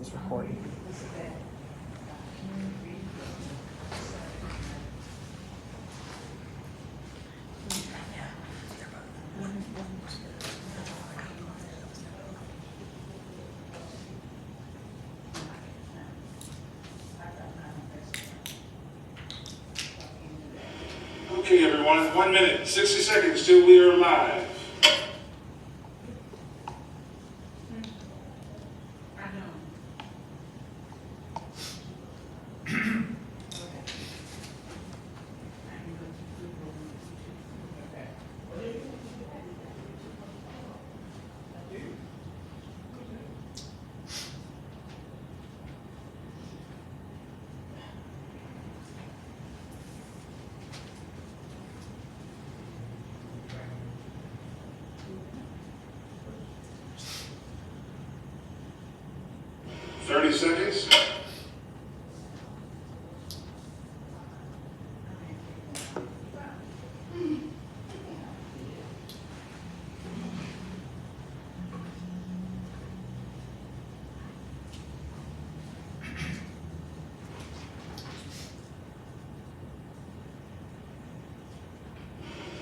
It's recording. Okay, everyone, 1 minute, 60 seconds till we are live. Thirty seconds.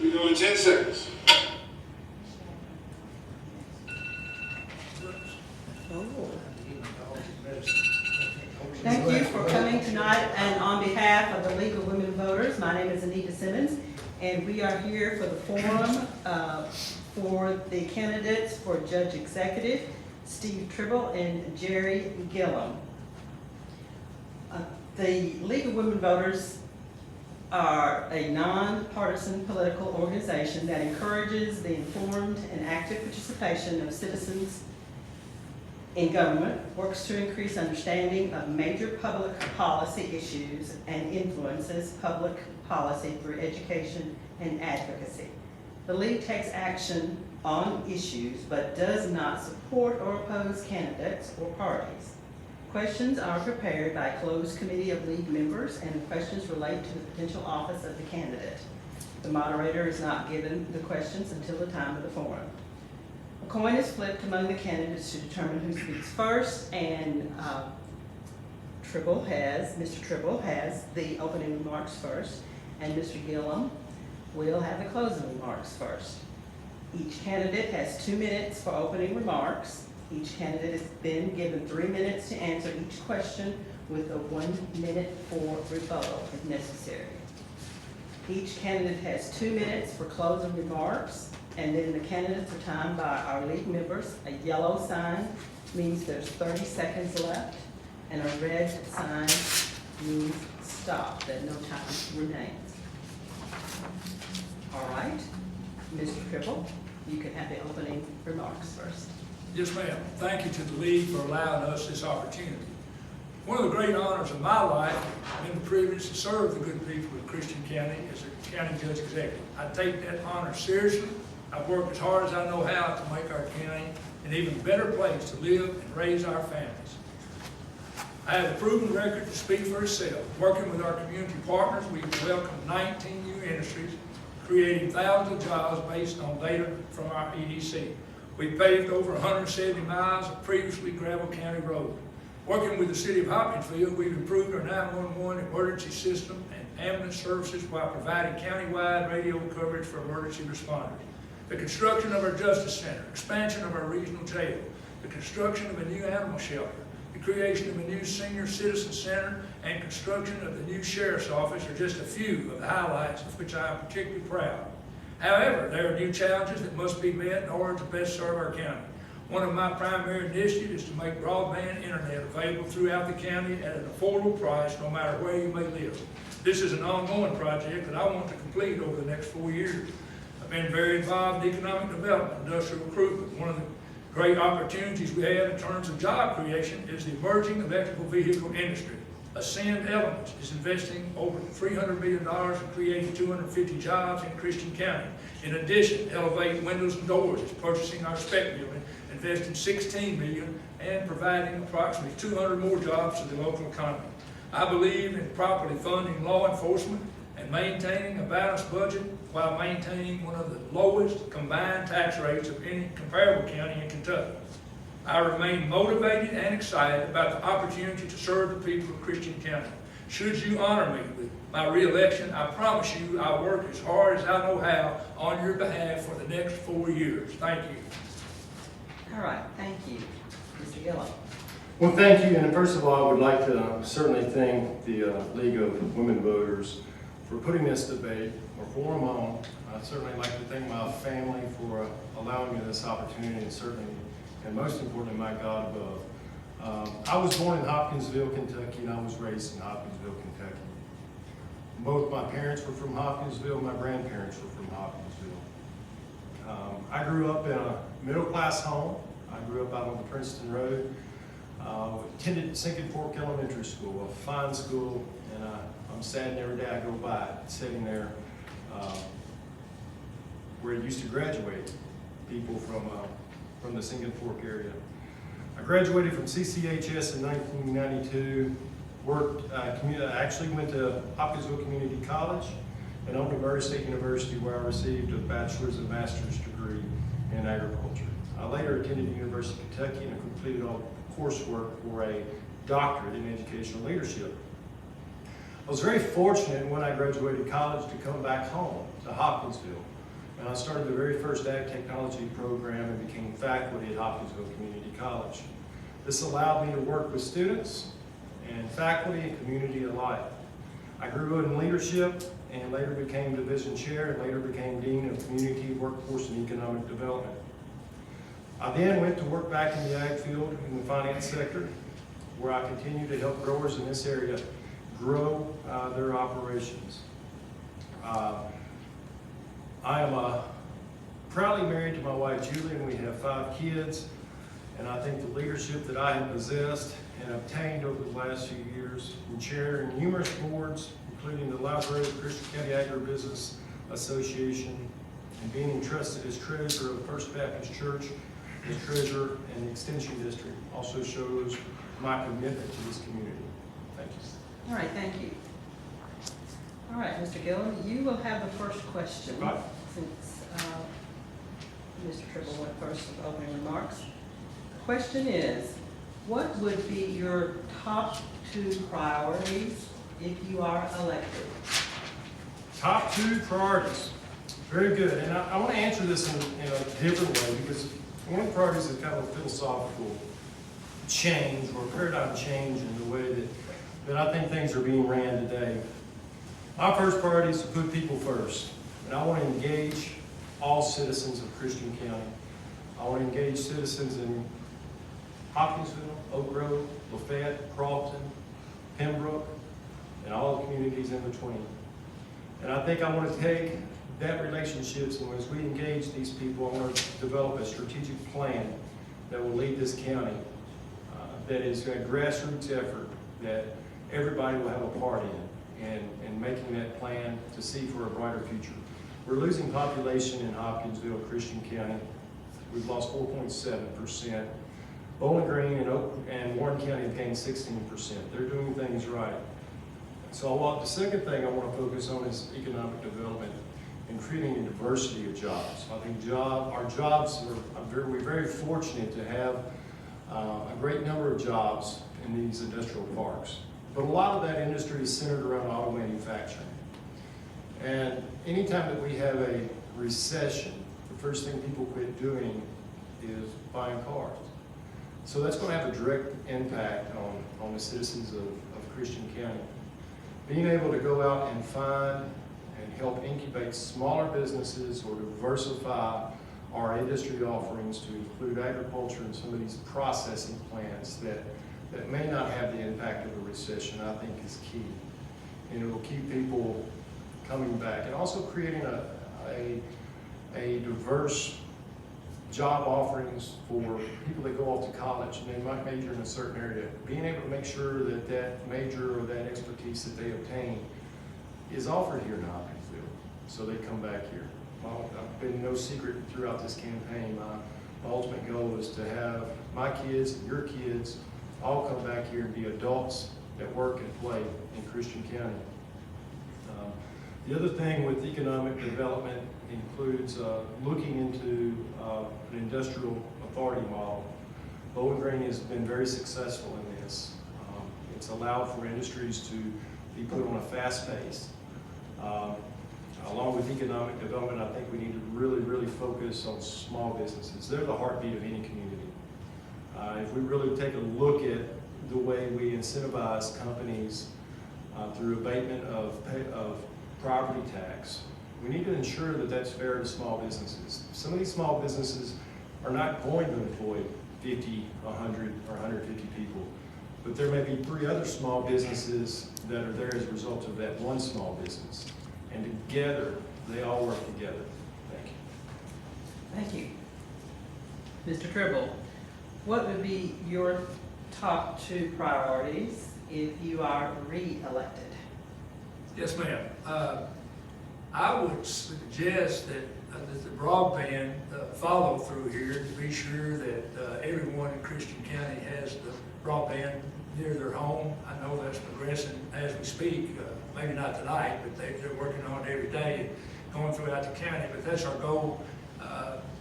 We go in 10 seconds. Thank you for coming tonight, and on behalf of the League of Women Voters, my name is Anita Simmons, and we are here for the forum for the candidates for Judge Executive, Steve Tribble and Jerry Gilliam. The League of Women Voters are a nonpartisan political organization that encourages the informed and active participation of citizens in government, works to increase understanding of major public policy issues, and influences public policy through education and advocacy. The League takes action on issues but does not support or oppose candidates or parties. Questions are prepared by a closed committee of League members, and the questions relate to the potential office of the candidate. The moderator is not given the questions until the time of the forum. A coin is flipped among the candidates to determine who speaks first, and Mr. Tribble has the opening remarks first, and Mr. Gilliam will have the closing remarks first. Each candidate has 2 minutes for opening remarks. Each candidate is then given 3 minutes to answer each question, with a 1 minute for rebuttal if necessary. Each candidate has 2 minutes for closing remarks, and then the candidates are timed by our League members. A yellow sign means there's 30 seconds left, and a red sign means stop, that no time remains. All right, Mr. Tribble, you can have the opening remarks first. Yes, ma'am. Thank you to the League for allowing us this opportunity. One of the great honors of my life has been the privilege to serve the good people of Christian County as a county judge executive. I take that honor seriously. I've worked as hard as I know how to make our county an even better place to live and raise our families. I have a proven record to speak for itself. Working with our community partners, we've welcomed 19 new industries, creating thousands of jobs based on data from our EDC. We've paved over 170 miles of previously gravel county road. Working with the city of Hopkinsville, we've improved our 911 emergency system and ambulance services while providing countywide radio coverage for emergency responders. The construction of our Justice Center, expansion of our regional jail, the construction of a new animal shelter, the creation of a new senior citizen center, and construction of the new sheriff's office are just a few of the highlights of which I am particularly proud. However, there are new challenges that must be met in order to best serve our county. One of my primary initiatives is to make broadband internet available throughout the county at an affordable price, no matter where you may live. This is an ongoing project that I want to complete over the next 4 years. I've been very involved in economic development, industrial recruitment. One of the great opportunities we have in terms of job creation is the emerging electrical vehicle industry. Ascend Elements is investing over $300 million in creating 250 jobs in Christian County. In addition, Elevate Windows and Doors is purchasing our spec building, investing $16 million and providing approximately 200 more jobs to the local economy. I believe in properly funding law enforcement and maintaining a balanced budget while maintaining one of the lowest combined tax rates of any comparable county in Kentucky. I remain motivated and excited about the opportunity to serve the people of Christian County. Should you honor me with my re-election, I promise you I'll work as hard as I know how on your behalf for the next 4 years. Thank you. All right, thank you. Mr. Gilliam. Well, thank you, and first of all, I would like to certainly thank the League of Women Voters for putting this debate or forum on. I'd certainly like to thank my family for allowing me this opportunity, and certainly, and most importantly, my God above. I was born in Hopkinsville, Kentucky, and I was raised in Hopkinsville, Kentucky. Both my parents were from Hopkinsville, my grandparents were from Hopkinsville. I grew up in a middle-class home. I grew up out on the Princeton Road. Attended Sinking Fork Elementary School, a fine school, and I'm saddened every day I go by it, sitting there where it used to graduate people from the Sinking Fork area. I graduated from CCHS in 1992, actually went to Hopkinsville Community College and on to Murray State University, where I received a bachelor's and master's degree in agriculture. I later attended the University of Kentucky and completed all coursework for a doctorate in educational leadership. I was very fortunate when I graduated college to come back home to Hopkinsville. And I started the very first ag technology program and became faculty at Hopkinsville Community College. This allowed me to work with students and faculty and community alike. I grew in leadership and later became division chair and later became dean of community, workforce, and economic development. I then went to work back in the ag field in the finance sector, where I continue to help growers in this area grow their operations. I am proudly married to my wife Gilliam. We have 5 kids, and I think the leadership that I have possessed and obtained over the last few years in chairing numerous boards, including the Library of Christian County Agribusiness Association, and being entrusted as treasurer of the First Baptist Church, as treasurer in the Extension District, also shows my commitment to this community. Thank you. All right, thank you. All right, Mr. Gilliam, you will have the first question. Right. Since Mr. Tribble went first with opening remarks. The question is, what would be your top 2 priorities if you are elected? Top 2 priorities. Very good. And I want to answer this in a different way, because one of the priorities is kind of a philosophical change or paradigm change in the way that I think things are being ran today. My first priority is to put people first. And I want to engage all citizens of Christian County. I want to engage citizens in Hopkinsville, Oak Grove, Lafayette, Crofton, Pembroke, and all the communities in between. And I think I want to take that relationships, and as we engage these people, I want to develop a strategic plan that will lead this county that is a grassroots effort that everybody will have a part in making that plan to see for a brighter future. We're losing population in Hopkinsville, Christian County. We've lost 4.7%. Bowling Green and Warren County have gained 16%. They're doing things right. So the second thing I want to focus on is economic development and creating a diversity of jobs. I think our jobs we're very fortunate to have a great number of jobs in these industrial parks. But a lot of that industry is centered around auto manufacturing. And anytime that we have a recession, the first thing people quit doing is buying cars. So that's going to have a direct impact on the citizens of Christian County. Being able to go out and find and help incubate smaller businesses or diversify our industry offerings to include agriculture and some of these processing plants that may not have the impact of a recession, I think is key. And it will keep people coming back, and also creating a diverse job offerings for people that go off to college and they might major in a certain area. Being able to make sure that that major or that expertise that they obtain is offered here in Hopkinsville, so they come back here. I've been no secret throughout this campaign. My ultimate goal is to have my kids and your kids all come back here and be adults that work and play in Christian County. The other thing with economic development includes looking into an industrial authority model Bowling Green has been very successful in this. It's allowed for industries to be put on a fast pace. Along with economic development, I think we need to really focus on small businesses. They're the heartbeat of any community. If we really take a look at the way we incentivize companies through abatement of property tax, we need to ensure that that's fair to small businesses. Some of these small businesses are not going to employ 50, 100, or 150 people, but there may be 3 other small businesses that are there as a result of that one small business. And together, they all work together. Thank you. Thank you. Mr. Tribble, what would be your top 2 priorities if you are re-elected? Yes, ma'am. I would suggest that the broadband follow through here to be sure that everyone in Christian County has the broadband near their home. I know that's progressing as we speak, maybe not tonight, but they're working on it every day and going throughout the county. But that's our goal,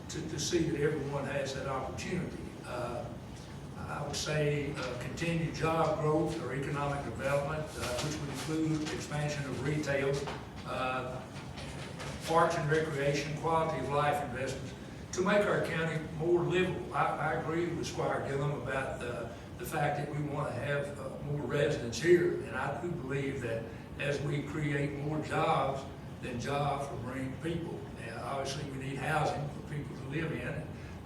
to see that everyone has that opportunity. I would say continued job growth or economic development, which would include expansion of retail, parks and recreation, quality of life investments to make our county more livable. I agree with Squire Gilliam about the fact that we want to have more residents here, and I do believe that as we create more jobs, then jobs will bring people. And obviously, we need housing for people to live in.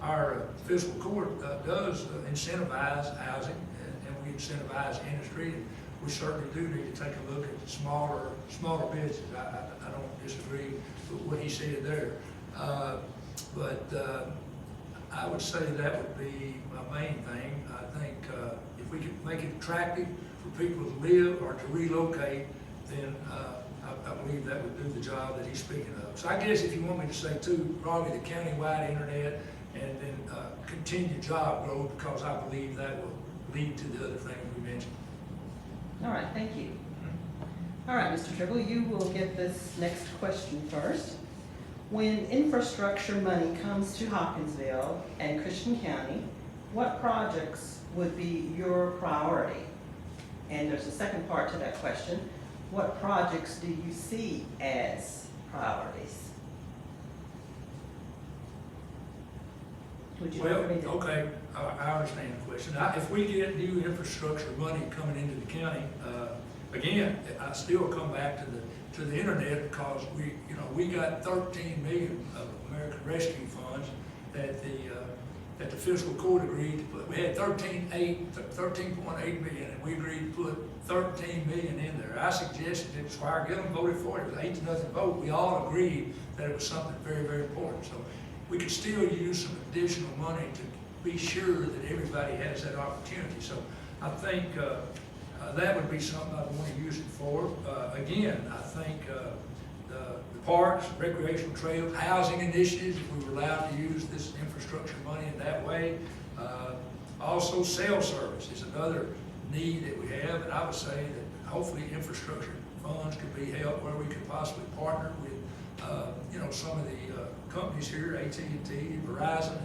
Our fiscal court does incentivize housing, and we incentivize industry. And we certainly do need to take a look at the smaller businesses. I don't disagree with what he said there. But I would say that would be my main thing. I think if we could make it attractive for people to live or to relocate, then I believe that would do the job that he's speaking of. So I guess if you want me to say 2, probably the countywide internet and then continued job growth, because I believe that will lead to the other things we mentioned. All right, thank you. All right, Mr. Tribble, you will get this next question first. When infrastructure money comes to Hopkinsville and Christian County, what projects would be your priority? And there's a second part to that question. What projects do you see as priorities? Would you like for me to? Okay, I understand the question. If we get new infrastructure money coming into the county, again, I still come back to the internet, because we got 13 million of American Rescue funds that the fiscal court agreed to put. We had 13.8 million, and we agreed to put 13 million in there. I suggested it. Squire Gilliam voted for it. It was 8-0 vote. We all agreed that it was something very important. So we could still use some additional money to be sure that everybody has that opportunity. So I think that would be something I'd want to use it for. Again, I think the parks, recreational trails, housing initiatives, if we were allowed to use this infrastructure money in that way. Also, cell service is another need that we have, and I would say that hopefully infrastructure funds could be held where we could possibly partner with some of the companies here, AT&T, Verizon,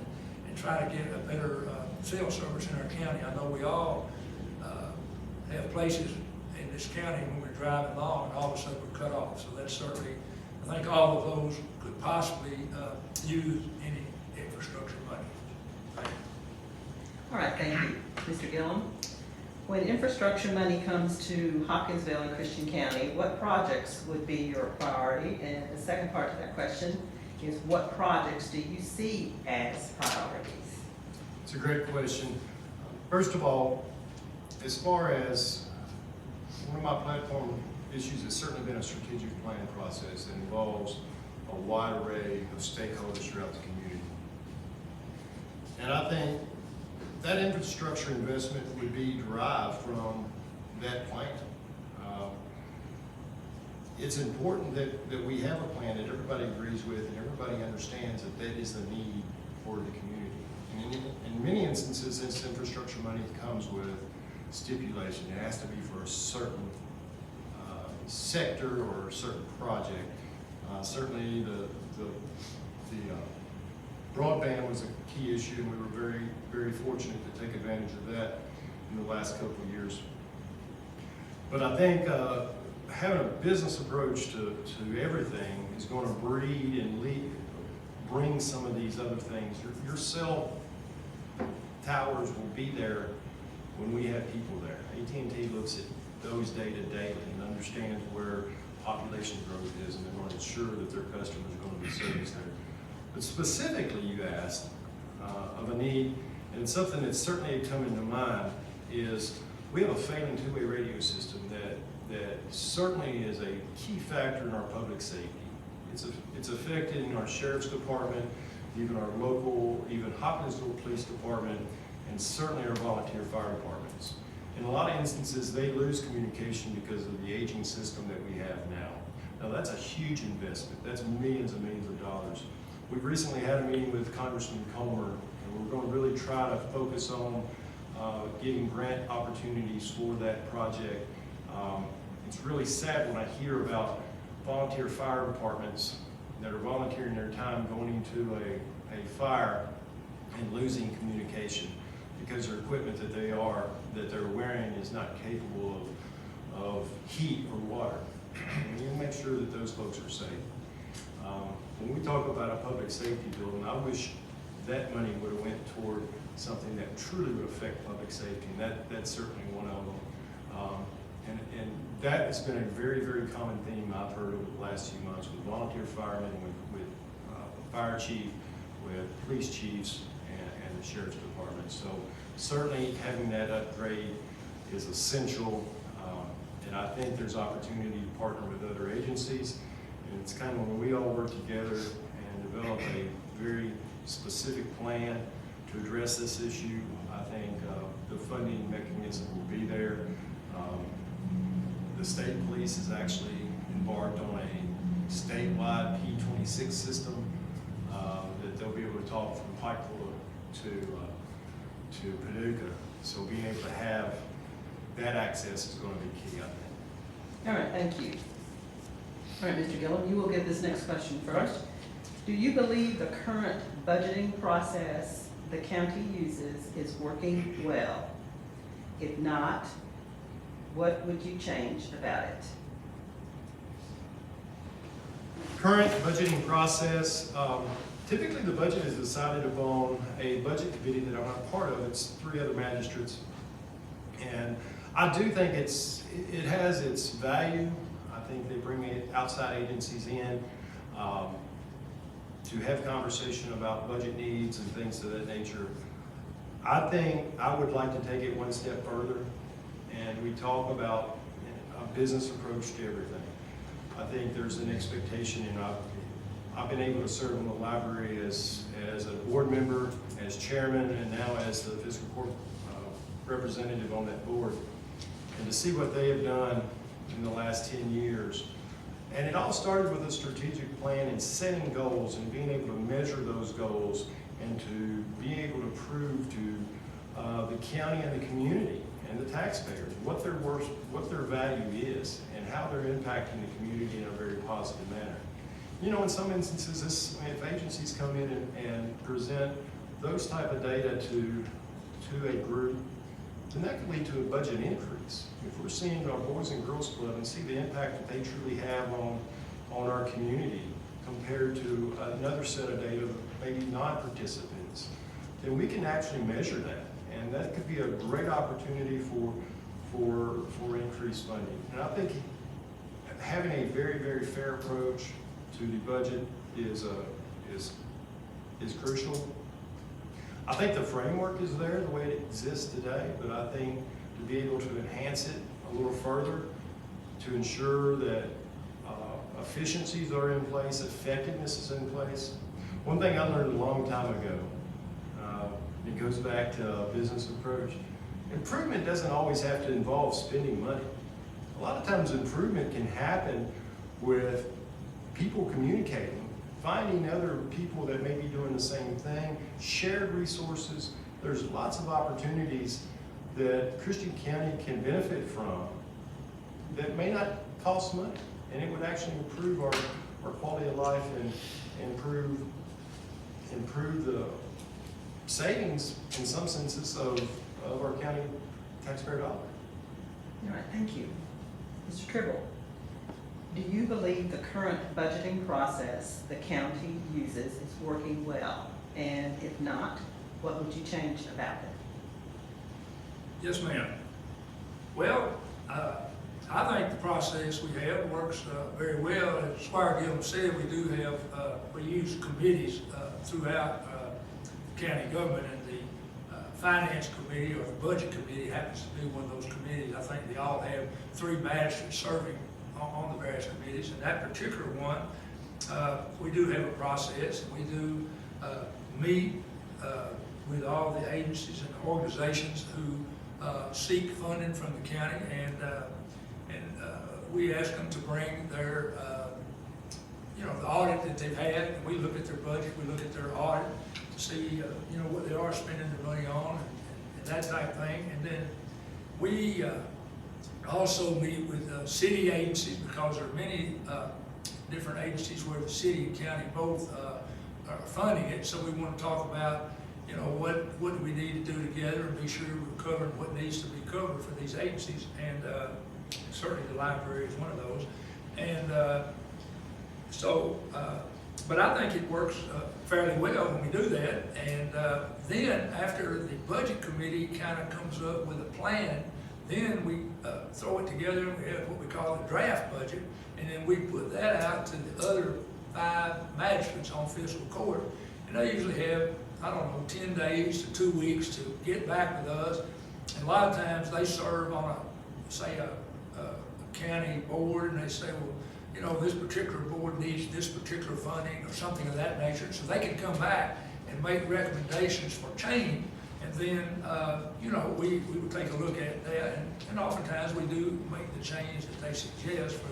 and try to get a better cell service in our county. I know we all have places in this county when we're driving along and all of a sudden we're cut off. So that's certainly, I think all of those could possibly use any infrastructure money. Thank you. All right, thank you. Mr. Gilliam, when infrastructure money comes to Hopkinsville and Christian County, what projects would be your priority? And the second part to that question is, what projects do you see as priorities? It's a great question. First of all, as far as one of my platform issues has certainly been a strategic planning process that involves a wide array of stakeholders throughout the community. And I think that infrastructure investment would be derived from that plan. It's important that we have a plan that everybody agrees with and everybody understands that that is the need for the community. And in many instances, this infrastructure money comes with stipulation. It has to be for a certain sector or a certain project. Certainly the Broadband was a key issue, and we were very, very fortunate to take advantage of that in the last couple of years. But I think having a business approach to everything is going to breed and bring some of these other things. Your cell towers will be there when we have people there. AT&T looks at those data daily and understands where population growth is, and they're going to ensure that their customers are going to be serviced there. But specifically, you asked of a need, and something that's certainly come into mind is we have a failing two-way radio system that certainly is a key factor in our public safety. It's affecting our sheriff's department, even our local, even Hopkinsville Police Department, and certainly our volunteer fire departments. In a lot of instances, they lose communication because of the aging system that we have now. Now, that's a huge investment. That's millions and millions of dollars. We've recently had a meeting with Congressman Comer, and we're going to really try to focus on getting grant opportunities for that project. It's really sad when I hear about volunteer fire departments that are volunteering their time going into a fire and losing communication because their equipment that they're wearing is not capable of heat or water. And you make sure that those folks are safe. When we talk about a public safety building, I wish that money would have went toward something that truly would affect public safety, and that's certainly one of them. And that has been a very, very common theme I've heard over the last few months with volunteer firemen, with fire chief, with police chiefs, and the sheriff's department. So certainly having that upgrade is essential, and I think there's opportunity to partner with other agencies. And it's kind of when we all work together and develop a very specific plan to address this issue, I think the funding mechanism will be there. The state police is actually embarked on a statewide P26 system that they'll be able to talk from Pikeville to Paducah. So being able to have that access is going to be key, I think. All right, thank you. All right, Mr. Gilliam, you will get this next question first. Do you believe the current budgeting process the county uses is working well? If not, what would you change about it? Current budgeting process, typically the budget is decided upon a budget committee that I'm not a part of. It's 3 other magistrates. And I do think it has its value. I think they bring outside agencies in to have conversation about budget needs and things of that nature. I think I would like to take it one step further, and we talk about a business approach to everything. I think there's an expectation, and I've been able to serve in the library as a board member, as chairman, and now as the fiscal court representative on that board, and to see what they have done in the last 10 years. And it all started with a strategic plan and setting goals and being able to measure those goals and to be able to prove to the county and the community and the taxpayers what their worth, what their value is, and how they're impacting the community in a very positive manner. You know, in some instances, if agencies come in and present those type of data to a group, then that could lead to a budget increase. If we're seeing our Boys and Girls Club and see the impact that they truly have on our community compared to another set of data, maybe non-participants, then we can actually measure that. And that could be a great opportunity for increased funding. And I think having a very, very fair approach to the budget is crucial. I think the framework is there the way it exists today, but I think to be able to enhance it a little further, to ensure that efficiencies are in place, effectiveness is in place. One thing I learned a long time ago, it goes back to a business approach. Improvement doesn't always have to involve spending money. A lot of times improvement can happen with people communicating, finding other people that may be doing the same thing, shared resources. There's lots of opportunities that Christian County can benefit from that may not cost money, and it would actually improve our quality of life and improve improve the savings in some senses of our county taxpayer dollar. All right, thank you. Mr. Tribble, do you believe the current budgeting process the county uses is working well? And if not, what would you change about it? Yes, ma'am. Well, I think the process we have works very well. As Squire Gilliam said, we do have, we use committees throughout the county government, and the finance committee or the budget committee happens to be one of those committees. I think they all have 3 magistrates serving on the various committees. And that particular one, we do have a process, and we do meet with all the agencies and organizations who seek funding from the county, and we ask them to bring their, the audit that they've had, and we look at their budget, we look at their audit to see, what they are spending their money on and that type of thing. And then we also meet with city agencies, because there are many different agencies where the city and county both are funding it. So we want to talk about, what do we need to do together and be sure we're covering what needs to be covered for these agencies. And certainly the library is one of those. And but I think it works fairly well when we do that. And then after the budget committee kind of comes up with a plan, then we throw it together and we have what we call a draft budget. And then we put that out to the other 5 magistrates on fiscal court. And they usually have, 10 days to 2 weeks to get back with us. And a lot of times they serve on a county board, and they say, well, this particular board needs this particular funding or something of that nature. So they can come back and make recommendations for change. And then, we would take a look at that. And oftentimes we do make the change that they suggest for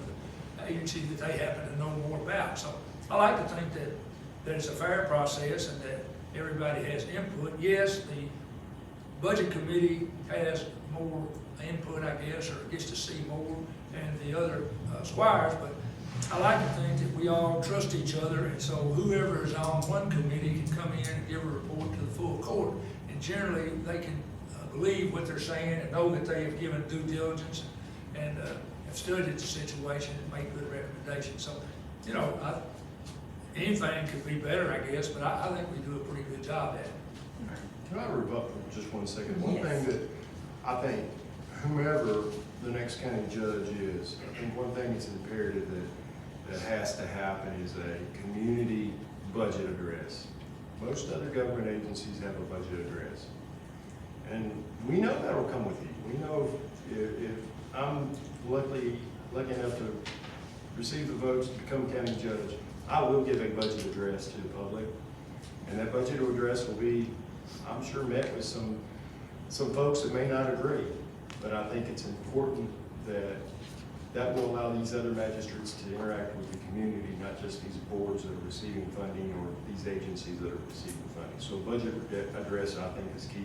the agency that they happen to know more about. So I like to think that it's a fair process and that everybody has input. Yes, the budget committee has more input, I guess, or gets to see more than the other squires, but I like to think that we all trust each other, and so whoever is on one committee can come in and give a report to the full court, and generally they can believe what they're saying and know that they have given due diligence and have studied the situation and made good recommendations. So, anything could be better, I guess, but I think we do a pretty good job at it. Can I rebut for just 1 second? One Yes. thing that I think whomever the next county judge is, I think one thing that's imperative that has to happen is a community budget address. Most other government agencies have a budget address. And we know that'll come with you. We know if I'm lucky enough to receive the votes to become county judge, I will give a budget address to the public. And that budget address will be, I'm sure, met with some folks that may not agree. But I think it's important that will allow these other magistrates to interact with the community, not just these boards that are receiving funding or these agencies that are receiving funding. So budget address, I think, is key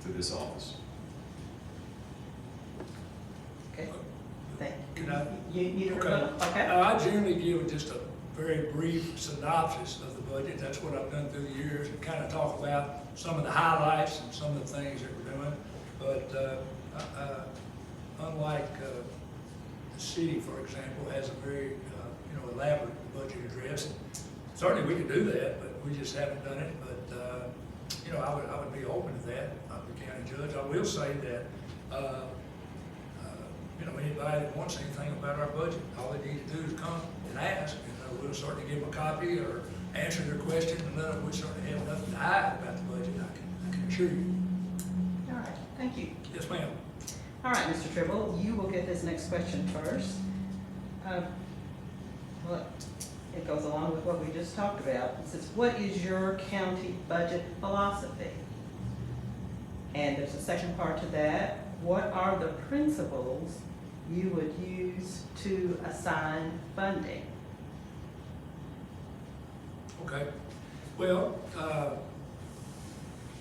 to this office. Okay, thank you. Can I? You need a Okay. rebuttal? Okay. I generally give just a very brief synopsis of the budget. That's what I've done through the years, and kind of talk about some of the highlights and some of the things that we're doing. But unlike the city, for example, has a very elaborate budget address. Certainly we could do that, but we just haven't done it. But I would be open to that. I'm the county judge. I will say that anybody that wants anything about our budget, all they need to do is come and ask, and we'll certainly give them a copy or answer their question, and let them. We certainly have nothing to hide about the budget. I can assure you. All right, thank you. Yes, ma'am. All right, Mr. Tribble, you will get this next question first. Well, it goes along with what we just talked about. It says, what is your county budget philosophy? And there's a second part to that. What are the principles you would use to assign funding? Okay. Well,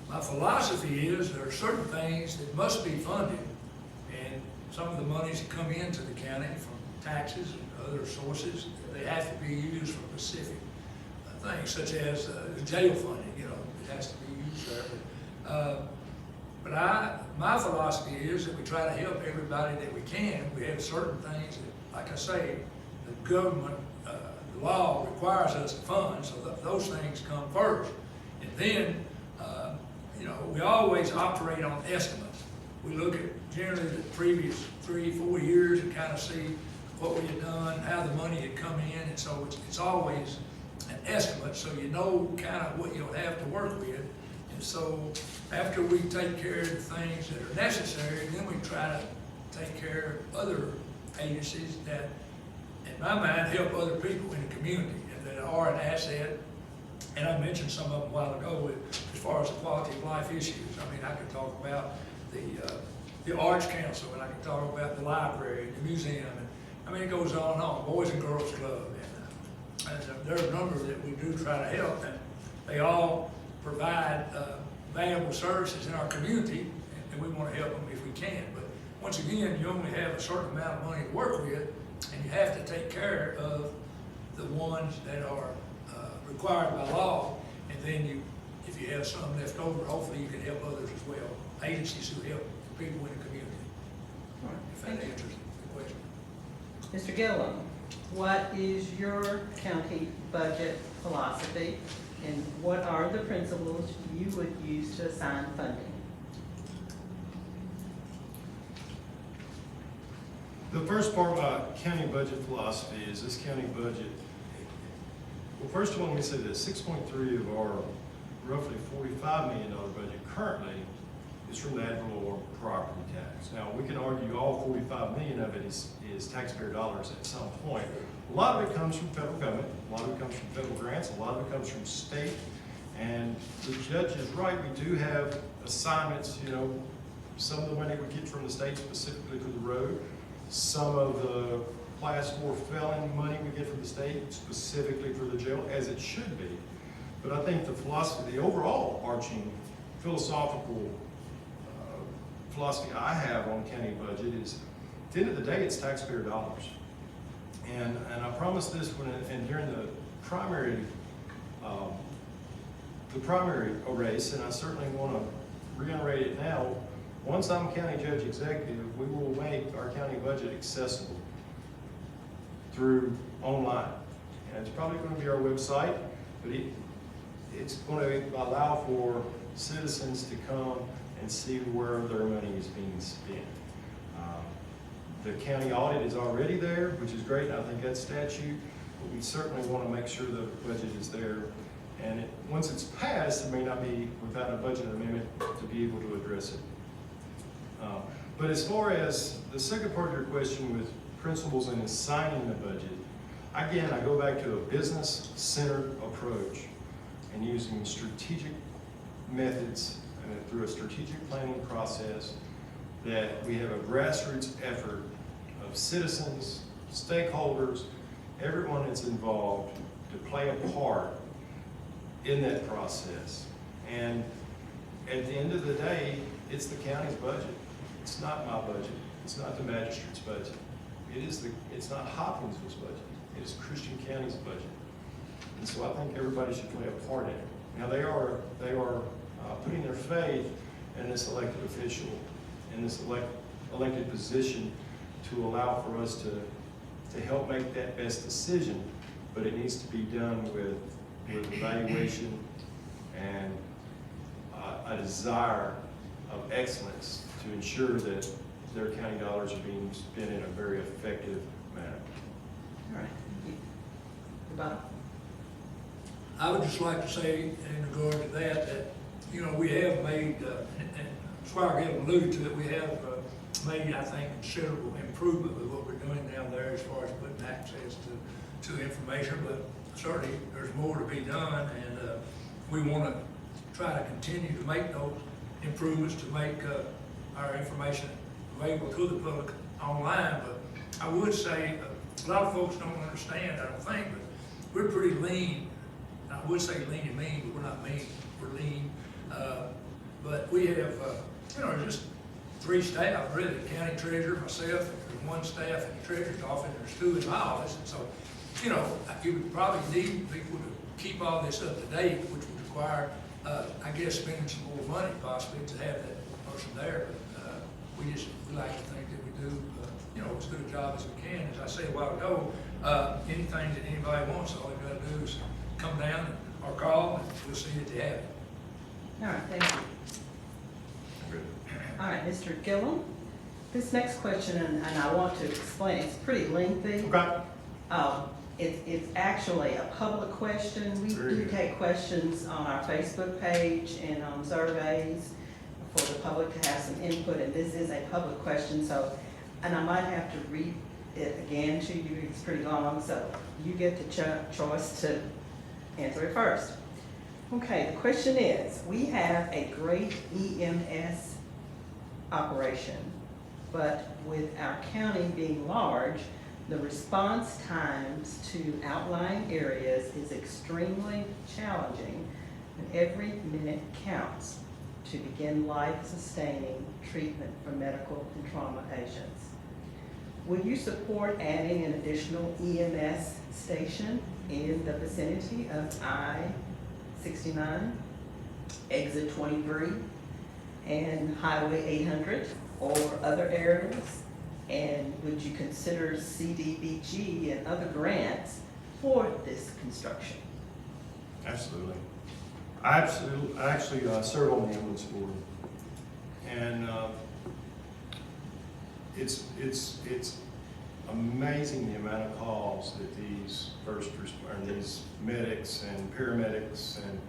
my philosophy is there are certain things that must be funded, and some of the monies that come into the county from taxes and other sources, they have to be used for specific things, such as jail funding, you know, it has to be used there. But my philosophy is that we try to help everybody that we can. We have certain things that, like I say, the government, the law requires us to fund, so those things come first. And then, you know, we always operate on estimates. We look at generally the previous 3-4 years and kind of see what we had done, how the money had come in, and so it's always an estimate, so you know kind of what you'll have to work with. And so after we take care of the things that are necessary, then we try to take care of other agencies that, in my mind, help other people in the community and that are an asset. And I mentioned some of them a while ago as far as the quality of life issues. I mean, I could talk about the Arts Council, and I could talk about the library, and the museum, and I mean, it goes on and on, Boys and Girls Club. And there are a number that we do try to help, and they all provide valuable services in our community, and we want to help them if we can. But once again, you only have a certain amount of money to work with, and you have to take care of the ones that are required by law, and then if you have some left over, hopefully you can help others as well, agencies who help people in the community. If that answers the question. Mr. Gilliam, what is your county budget philosophy, and what are the principles you would use to assign funding? The first part of my county budget philosophy is this county budget. Well, first of all, let me say this, 6.3 of our roughly $45 million budget currently is from the ad valorem property tax. Now, we can argue all 45 million of it is taxpayer dollars at some point. A lot of it comes from federal government, a lot of it comes from federal grants, a lot of it comes from state. And the judge is right, we do have assignments, you know, some of the money we get from the state specifically for the road, some of the class 4 felon money we get from the state specifically for the jail, as it should be. But I think the philosophy, the overall arching philosophical philosophy I have on county budget is, at the end of the day, it's taxpayer dollars. And I promised this and during the primary race, and I certainly want to reiterate it now. Once I'm county judge executive, we will make our county budget accessible through online. And it's probably going to be our website, but it's going to allow for citizens to come and see where their money is being spent. The county audit is already there, which is great, and I think that's statute, but we certainly want to make sure the budget is there. And once it's passed, it may not be without a budget amendment to be able to address it. But as far as the second part of your question with principles in assigning the budget, again, I go back to a business-centered approach and using strategic methods through a strategic planning process, that we have a grassroots effort of citizens, stakeholders, everyone that's involved to play a part in that process. And at the end of the day, it's the county's budget. It's not my budget. It's not the magistrate's budget. It's not Hopkinsville's budget. It is Christian County's budget. And so I think everybody should play a part in it. Now they are putting their faith in this elected official, in this elected position, to allow for us to help make that best decision, but it needs to be done with evaluation and a desire of excellence to ensure that their county dollars are being spent in a very effective manner. All right, thank you. Bob? I would just like to say in regard to that, you know, we have made, and Squire Gilliam alluded to it, we have made, I think, considerable improvement with what we're doing down there as far as putting access to information, but certainly there's more to be done, and we want to try to continue to make those improvements to make our information available to the public online. But I would say a lot of folks don't understand, I don't think, but we're pretty lean. I would say lean and mean, but we're not mean, we're lean. But we have, you know, just 3 staff, really, the county treasurer, myself, and 1 staff in the treasurer's office, and there's 2 in my office. And so, you know, you would probably need people to keep all this up to date, which would require, I guess, spending some more money possibly to have that person there. But we like to think that we do, as good a job as we can. As I said a while ago, anything that anybody wants, all they've got to do is come down or call, and we'll see that they have it. All right, thank you. All right, Mr. Gilliam, this next question, and I want to explain, it's pretty lengthy. Okay. It's actually a public question. We Very do good. take questions on our Facebook page and on surveys for the public to have some input, and this is a public question, so, and I might have to read it again to you, it's pretty long, so you get the choice to answer it first. Okay, the question is, we have a great EMS operation, but with our county being large, the response times to outlying areas is extremely challenging, and every minute counts to begin life-sustaining treatment for medical and trauma patients. Would you support adding an additional EMS station in the vicinity of I-69, exit 23, and Highway 800, or other areas? And would you consider CDBG and other grants for this construction? Absolutely. I actually serve on the ambulance board, and it's amazing the amount of calls that these these medics and paramedics and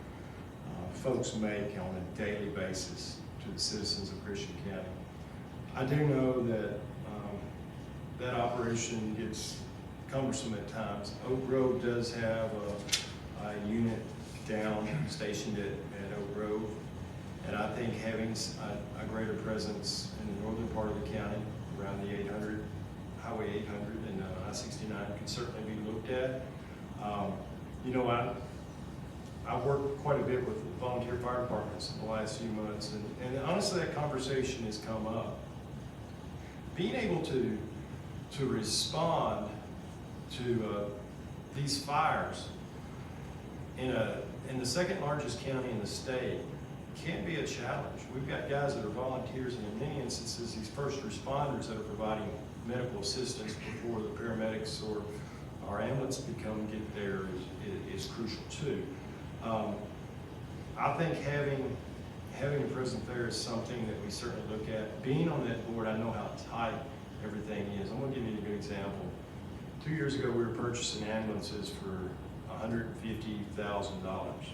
folks make on a daily basis to the citizens of Christian County. I do know that that operation gets cumbersome at times. Oak Grove does have a unit down stationed at Oak Grove, and I think having a greater presence in the northern part of the county around the 800, Highway 800 and I-69 could certainly be looked at. I've worked quite a bit with volunteer fire departments in the last few months, and honestly that conversation has come up. Being able to respond to these fires in the second largest county in the state can be a challenge. We've got guys that are volunteers, and in many instances, these first responders that are providing medical assistance before the paramedics or our ambulance get there is crucial too. I think having a presence there is something that we certainly look at. Being on that board, I know how tight everything is. I'm going to give you a good example. 2 years ago, we were purchasing ambulances for $150,000.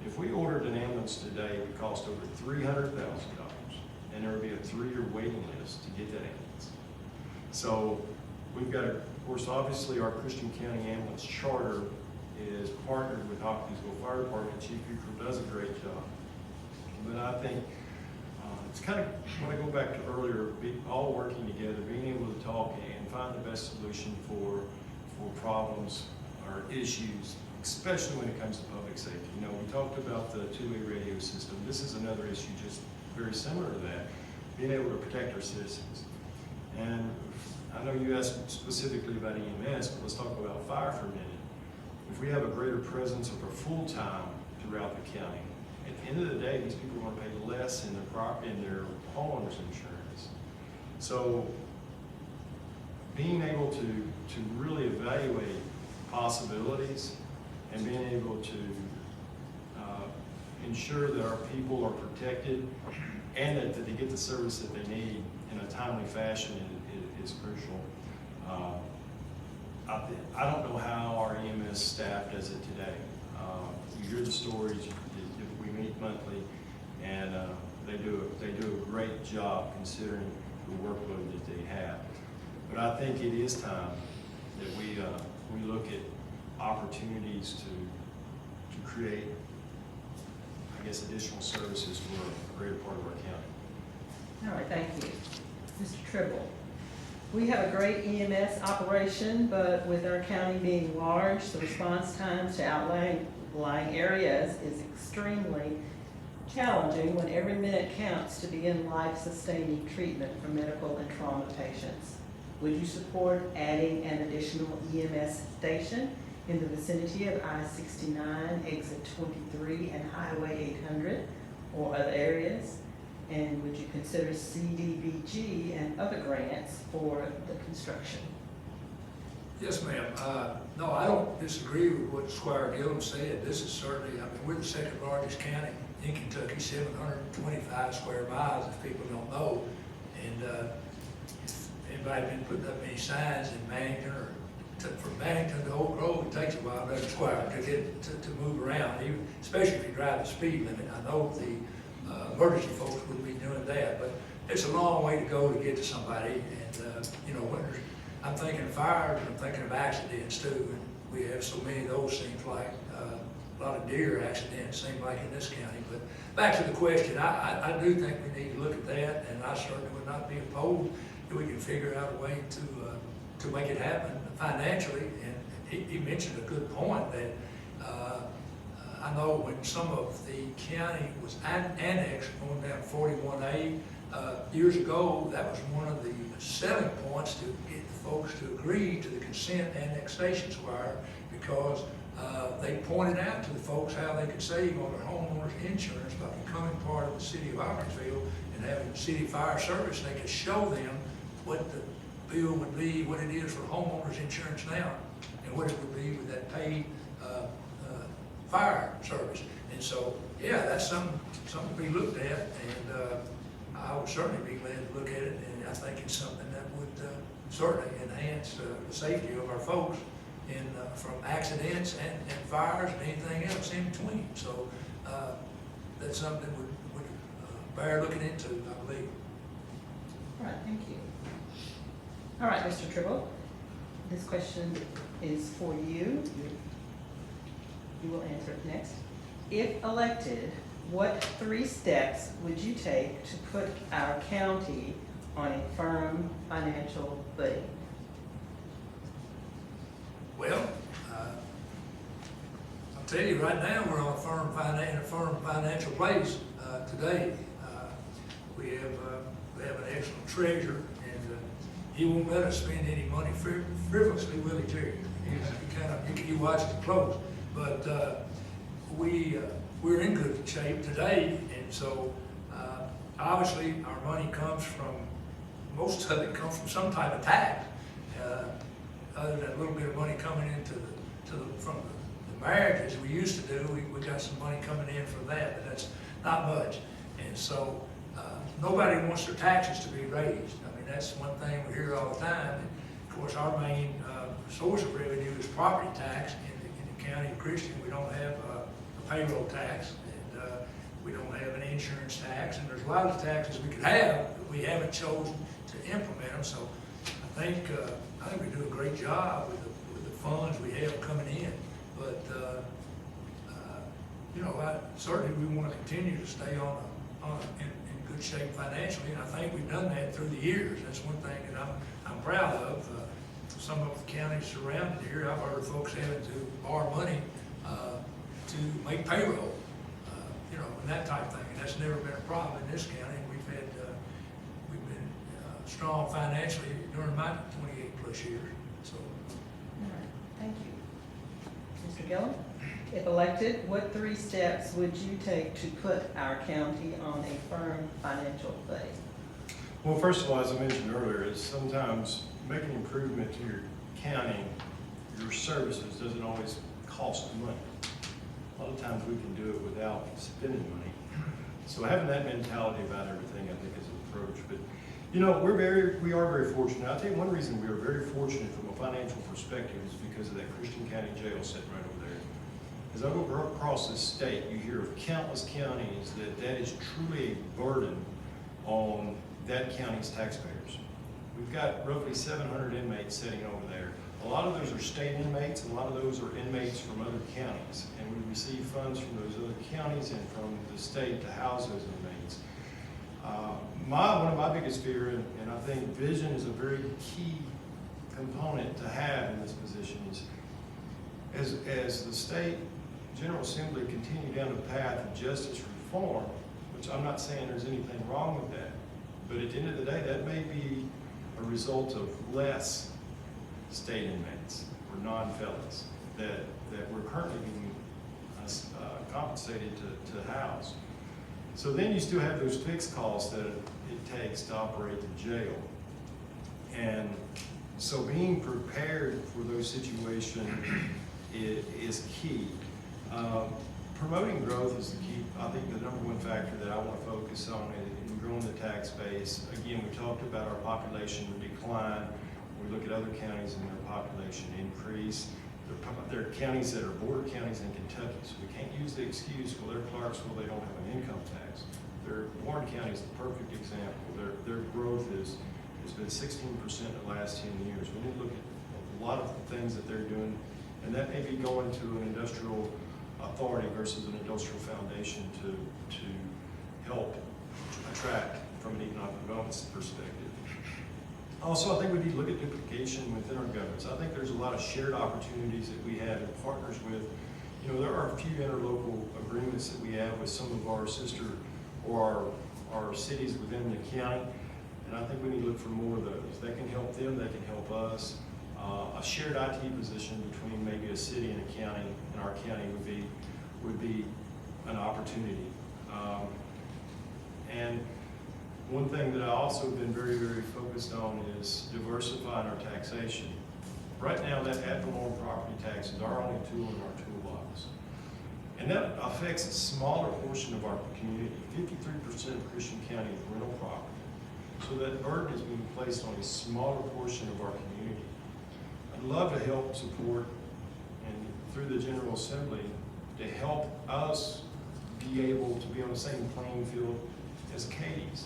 If we ordered an ambulance today, it would cost over $300,000, and there would be a 3-year waiting list to get that ambulance. So we've got, of course, obviously our Christian County Ambulance Charter is partnered with Hopkinsville Fire Department. Chief Bucher does a great job. But I think it's kind of, when I go back to earlier, all working together, being able to talk and find the best solution for problems or issues, especially when it comes to public safety. We talked about the two-way radio system. This is another issue just very similar to that, being able to protect our citizens. And I know you asked specifically about EMS, but let's talk about fire for a minute. If we have a greater presence of a full-time throughout the county, at the end of the day, these people are going to pay less in their homeowners insurance. So being able to really evaluate possibilities and being able to ensure that our people are protected and that they get the service that they need in a timely fashion is crucial. I don't know how our EMS staff does it today. You hear the stories. We meet monthly, and they do a great job considering the workload that they have. But I think it is time that we look at opportunities to create, I guess, additional services for a greater part of our county. All right, thank you. Mr. Tribble, we have a great EMS operation, but with our county being large, the response times to outlying areas is extremely challenging when every minute counts to begin life-sustaining treatment for medical and trauma patients. Would you support adding an additional EMS station in the vicinity of I-69, exit 23, and Highway 800, or other areas? And would you consider CDBG and other grants for the construction? Yes, ma'am. No, I don't disagree with what Squire Gilliam said. This is certainly, I mean, we're the second largest county in Kentucky, 725 square miles, if people don't know. And if anybody been putting up any signs in Bannington or from Bannington to Oak Grove, it takes a while to Squire to get to move around, even, especially if you drive the speed limit. I know the emergency folks would be doing that, but it's a long way to go to get to somebody. And you know, when I'm thinking of fires, and I'm thinking of accidents too, and we have so many of those, seems like a lot of deer accidents, seem like in this county. But back to the question, I do think we need to look at that, and I certainly would not be opposed if we can figure out a way to make it happen financially. And he mentioned a good point that I know when some of the county was annexed, going down 41A, years ago, that was one of the selling points to get the folks to agree to the consent annexation, Squire, because they pointed out to the folks how they could save on their homeowners insurance by becoming part of the city of Hopkinsville and having the city fire service. They could show them what the bill would be, what it is for homeowners insurance now, and what it would be with that paid fire service. And so, yeah, that's something to be looked at, and I would certainly be glad to look at it, and I think it's something that would certainly enhance the safety of our folks in, from accidents and fires and anything else in between. So that's something that would bear looking into, I believe. All right, thank you. All right, Mr. Tribble, this question is for you. You will answer it next. If elected, what 3 steps would you take to put our county on a firm financial footing? Well, I'll tell you right now, we're on a firm financial place today. We have an excellent treasurer, and he won't let us spend any money frivolously, will he, Jerry? He watches it close, but we're in good shape today, and so obviously our money comes from, most of it comes from some type of tax. Other than a little bit of money coming into from the marriages we used to do, we got some money coming in from that, but that's not much. And so nobody wants their taxes to be raised. I mean, that's one thing we hear all the time. And of course, our main source of revenue is property tax. In the county of Christian, we don't have a payroll tax, and we don't have an insurance tax, and there's a lot of taxes we could have, but we haven't chosen to implement them. So I think we do a great job with the funds we have coming in. But you know, certainly we want to continue to stay in good shape financially, and I think we've done that through the years. That's one thing that I'm proud of. Some of the counties surrounding here, I've heard folks having to borrow money to make payroll, you know, and that type of thing. And that's never been a problem in this county. We've been strong financially during my 28+ years. So. All right, thank you. Mr. Gilliam, if elected, what 3 steps would you take to put our county on a firm financial footing? Well, first of all, as I mentioned earlier, is sometimes making improvement to your county, your services doesn't always cost money. A lot of times we can do it without spending money. So having that mentality about everything, I think, is an approach. But you know, we are very fortunate. I'll tell you one reason we are very fortunate from a financial perspective is because of that Christian County Jail sitting right over there. As I go across this state, you hear of countless counties that is truly a burden on that county's taxpayers. We've got roughly 700 inmates sitting over there. A lot of those are state inmates, and a lot of those are inmates from other counties. And we receive funds from those other counties and from the state to house those inmates. One of my biggest fear, and I think vision is a very key component to have in this position, is as the state General Assembly continue down the path of justice reform, which I'm not saying there's anything wrong with that, but at the end of the day, that may be a result of less state inmates or non-felons. that we're currently being compensated to house. So then you still have those fixed costs that it takes to operate the jail. And so being prepared for those situations is key. Promoting growth is the key. I think the number one factor that I want to focus on in growing the tax base. Again, we talked about our population decline. We look at other counties and their population increase. There are counties that are border counties in Kentucky, so we can't use the excuse, well, they're Clarksville, they don't have an income tax. Warren County is the perfect example. Their growth has been 16% in the last 10 years. We need to look at a lot of the things that they're doing, and that may be going to an industrial authority versus an industrial foundation to help attract from an economic development perspective. Also, I think we need to look at duplication within our governments. I think there's a lot of shared opportunities that we have and partners with. There are a few interlocal agreements that we have with some of our sister or our cities within the county, and I think we need to look for more of those. They can help them, they can help us. A shared IT position between maybe a city and a county, and our county would be an opportunity. And one thing that I also have been very, very focused on is diversifying our taxation. Right now, that ad valorem property tax is our only tool in our toolbox. And that affects a smaller portion of our community. 53% of Christian County is rental property. So that burden is being placed on a smaller portion of our community. I'd love to help support, and through the General Assembly, to help us be able to be on the same playing field as Katie's,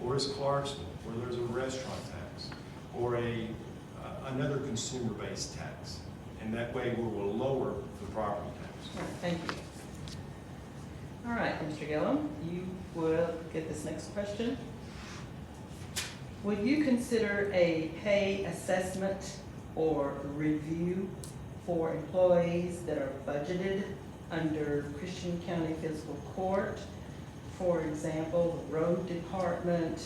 or as Clarksville, where there's a restaurant tax, or another consumer-based tax. And that way we will lower the property tax. All right, thank you. All right, Mr. Gilliam, you will get this next question. Would you consider a pay assessment or review for employees that are budgeted under Christian County Fiscal Court? For example, the road department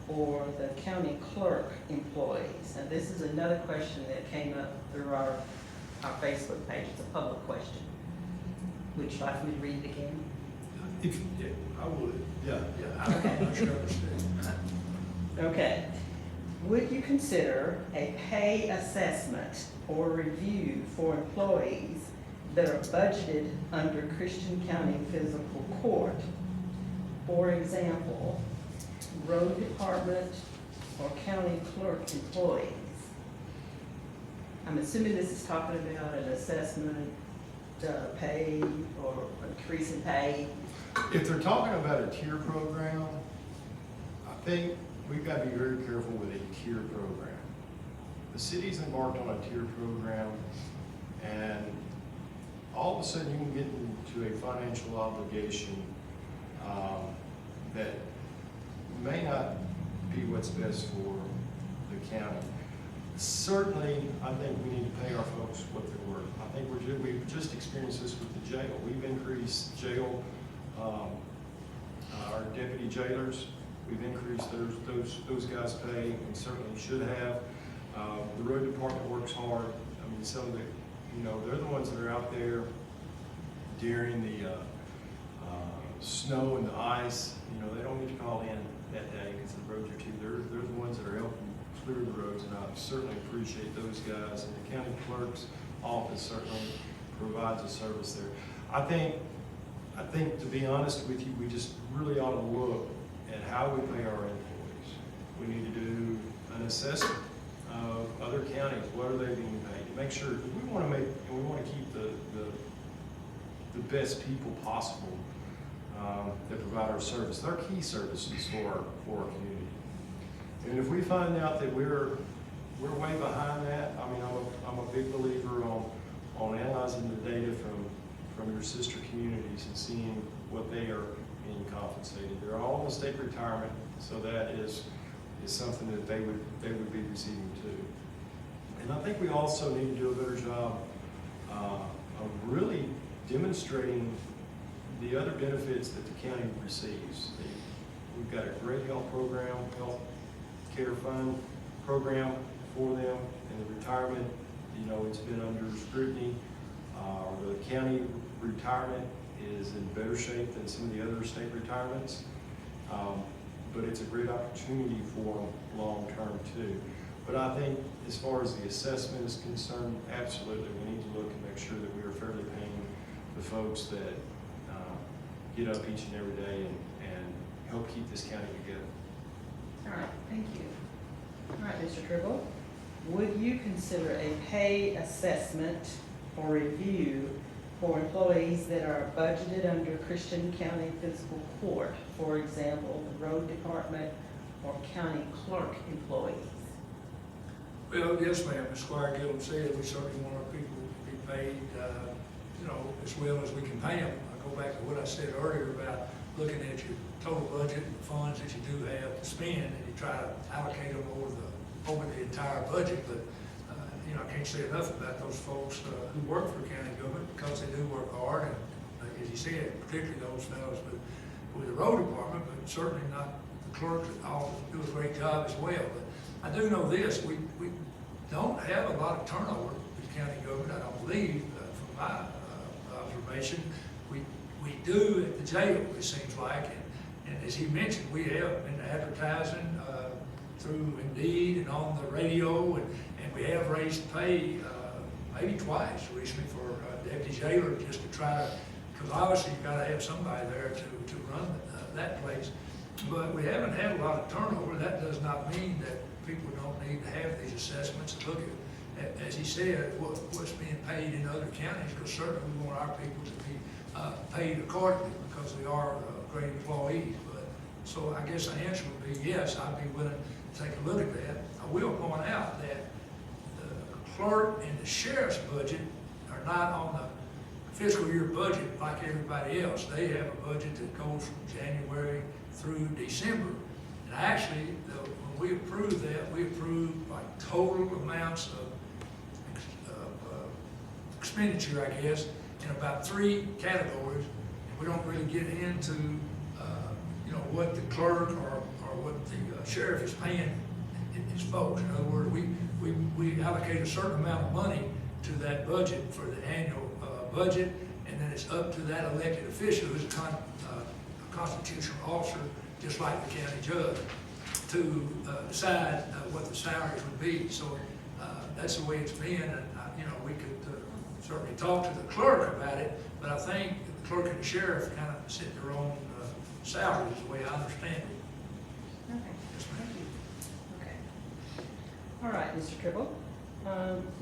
or the county clerk employees. Now, this is another question that came up through our Facebook page. It's a public question. Would you like me to read it again? I would. Yeah. I'm not sure I understand. Okay. Would you consider a pay assessment or review for employees that are budgeted under Christian County Fiscal Court? For example, road department or county clerk employees. I'm assuming this is talking about an assessment, pay or increase in pay. If they're talking about a tier program, I think we've got to be very careful with a tier program. The city's embarked on a tier program, and all of a sudden you can get into a financial obligation that may not be what's best for the county. Certainly, I think we need to pay our folks what they're worth. I think we've just experienced this with the jail. We've increased jail, our deputy jailers. We've increased those guys' pay, and certainly should have. The road department works hard. I mean, some of the, they're the ones that are out there during the snow and the ice. They don't need to call in that day because the roads are too. They're the ones that are helping clear the roads, and I certainly appreciate those guys. And the county clerk's office certainly provides a service there. I think to be honest with you, we just really ought to look at how we pay our employees. We need to do an assessment of other counties. What are they being paid? To make sure we want to keep the best people possible that provide our service. They're key services for our community. And if we find out that we're way behind that, I mean, I'm a big believer on analyzing the data from your sister communities and seeing what they are being compensated. They're all in state retirement, so that is something that they would be receiving too. And I think we also need to do a better job of really demonstrating the other benefits that the county receives. We've got a great health program, health care fund program for them, and the retirement, it's been under scrutiny. The county retirement is in better shape than some of the other state retirements, but it's a great opportunity for them long-term too. But I think as far as the assessment is concerned, absolutely, we need to look and make sure that we are fairly paying the folks that get up each and every day and help keep this county together. All right, thank you. All right, Mr. Tribble, would you consider a pay assessment or review for employees that are budgeted under Christian County Fiscal Court, for example, the road department or county clerk employees? Well, yes, ma'am, as Squire Gilliam said, we certainly want our people to be paid, as well as we can pay them. I go back to what I said earlier about looking at your total budget and the funds that you do have to spend, and you try to allocate them over the entire budget. But I can't say enough about those folks who work for county government, because they do work hard, and as you said, particularly those fellows with the road department, but certainly not the clerks that all do a great job as well. But I do know this: we don't have a lot of turnover with county government. I don't believe, from my observation. We do at the jail, it seems like, and as he mentioned, we have been advertising through Indeed and on the radio, and we have raised pay maybe twice recently for deputy jailer, just to try to, because obviously you've got to have somebody there to run that place. But we haven't had a lot of turnover. That does not mean that people don't need to have these assessments and look at, as he said, what's being paid in other counties, because certainly we want our people to be paid accordingly, because they are great employees. But so I guess the answer would be yes, I'd be willing to take a look at that. I will point out that the clerk and the sheriff's budget are not on the fiscal year budget like everybody else. They have a budget that goes from January through December. And actually, when we approve that, we approve like total amounts of expenditure, I guess, in about 3 categories. We don't really get into, what the clerk or what the sheriff is paying his folks. In other words, we allocate a certain amount of money to that budget for the annual budget, and then it's up to that elected official, who's a constitutional officer, just like the county judge, to decide what the salaries would be. So that's the way it's been, and we could certainly talk to the clerk about it, but I think the clerk and the sheriff kind of set their own salaries, the way I understand it. Okay, Yes, thank ma'am. you. Okay. All right, Mr. Tribble,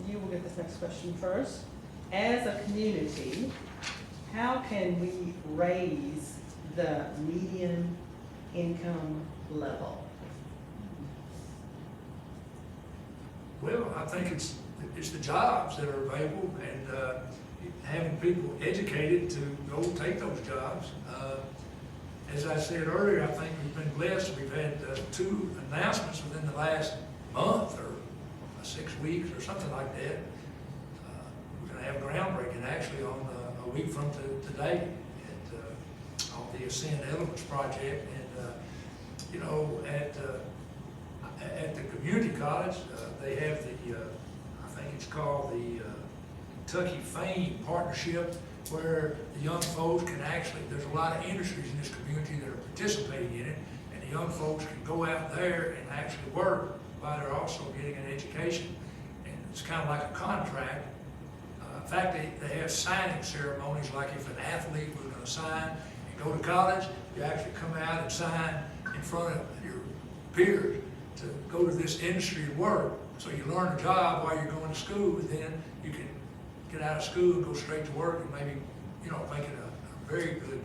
you will get this next question first. As a community, how can we raise the median income level? Well, I think it's the jobs that are available, and having people educated to go take those jobs. As I said earlier, I think we've been blessed. We've had 2 announcements within the last month or 6 weeks or something like that. We're going to have groundbreaking actually on a week from today on the Ascend Elements project, and at the community college they have the I think it's called the Kentucky Fame Partnership, where the young folks can actually, there's a lot of industries in this community that are participating in it, and the young folks can go out there and actually work while they're also getting an education. And it's kind of like a contract. In fact, they have signing ceremonies, like if an athlete was going to sign and go to college, you actually come out and sign in front of your peers to go to this industry and work. So you learn a job while you're going to school, and then you can get out of school and go straight to work, and maybe, making a very good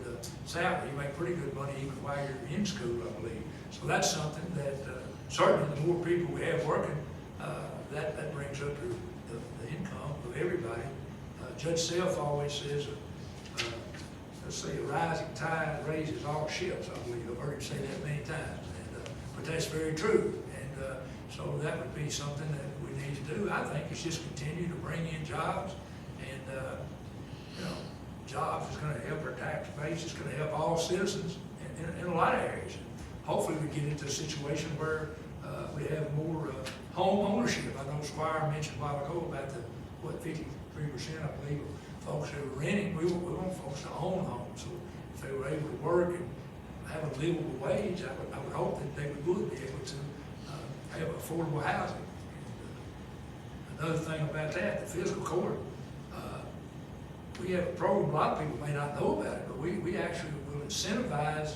salary. You make pretty good money even while you're in school, I believe. So that's something that certainly the more people we have working, that brings up the income of everybody. Judge Self always says, let's say a rising tide raises all ships, I believe. I've heard him say that many times, but that's very true. And so that would be something that we need to do. I think it's just continue to bring in jobs, and jobs is going to help our tax base. It's going to help all citizens in a lot of areas. Hopefully we get into a situation where we have more home ownership. I know Squire mentioned a while ago about 53%, I believe, folks that are renting, we want folks to own homes. So if they were able to work and have a livable wage, I would hope that they would be able to have affordable housing. Another thing about that, the fiscal court, we have a program, a lot of people may not know about it, but we actually will incentivize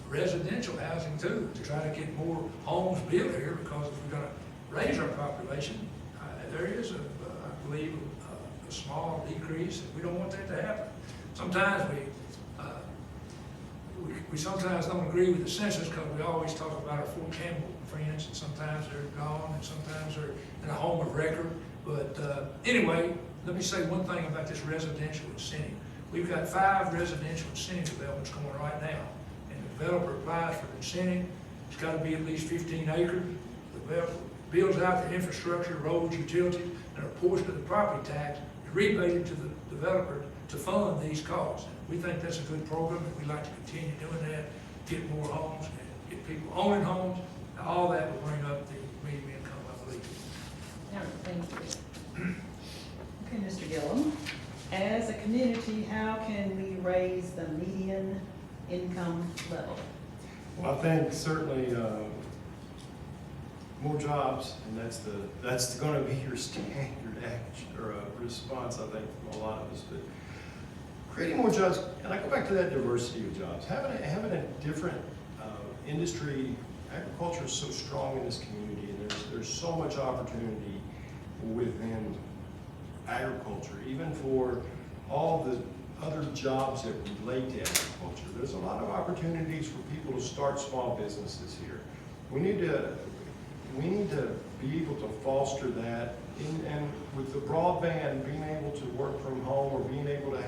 residential housing too, to try to get more homes built here, because if we're gonna raise our population, there is I believe, a small decrease, and we don't want that to happen. Sometimes we sometimes don't agree with the census because we always talk about our Fort Campbell friends, and sometimes they're gone, and sometimes they're in a home of record. But anyway, let me say one thing about this residential incentive. We've got 5 residential incentive developments going right now, and the developer applies for the incentive. It's got to be at least 15 acres. The developer builds out the infrastructure, roads, utilities, and a portion of the property tax is rebated to the developer to fund these costs. We think that's a good program, and we'd like to continue doing that, get more homes, and get people owning homes. And all that will bring up the median income, I believe. All right, thank you. Okay, Mr. Gilliam, as a community, how can we raise the median income level? Well, I think certainly more jobs, and that's going to be your standard action or response, I think, from a lot of us. But creating more jobs, and I go back to that diversity of jobs, having a different industry. Agriculture is so strong in this community, and there's so much opportunity within agriculture, even for all the other jobs that relate to agriculture. There's a lot of opportunities for people to start small businesses here. We need to be able to foster that, and with the broadband, being able to work from home or being able to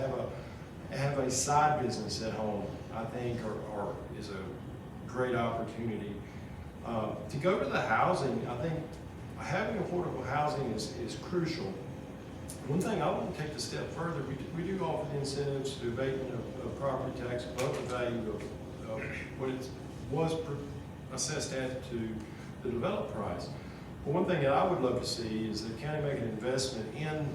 have a side business at home, I think is a great opportunity. To go to the housing, I think having affordable housing is crucial. One thing I want to take a step further, we do offer the incentives to abatement of property tax above the value of what it was assessed at to the developed price. But one thing that I would love to see is the county make an investment in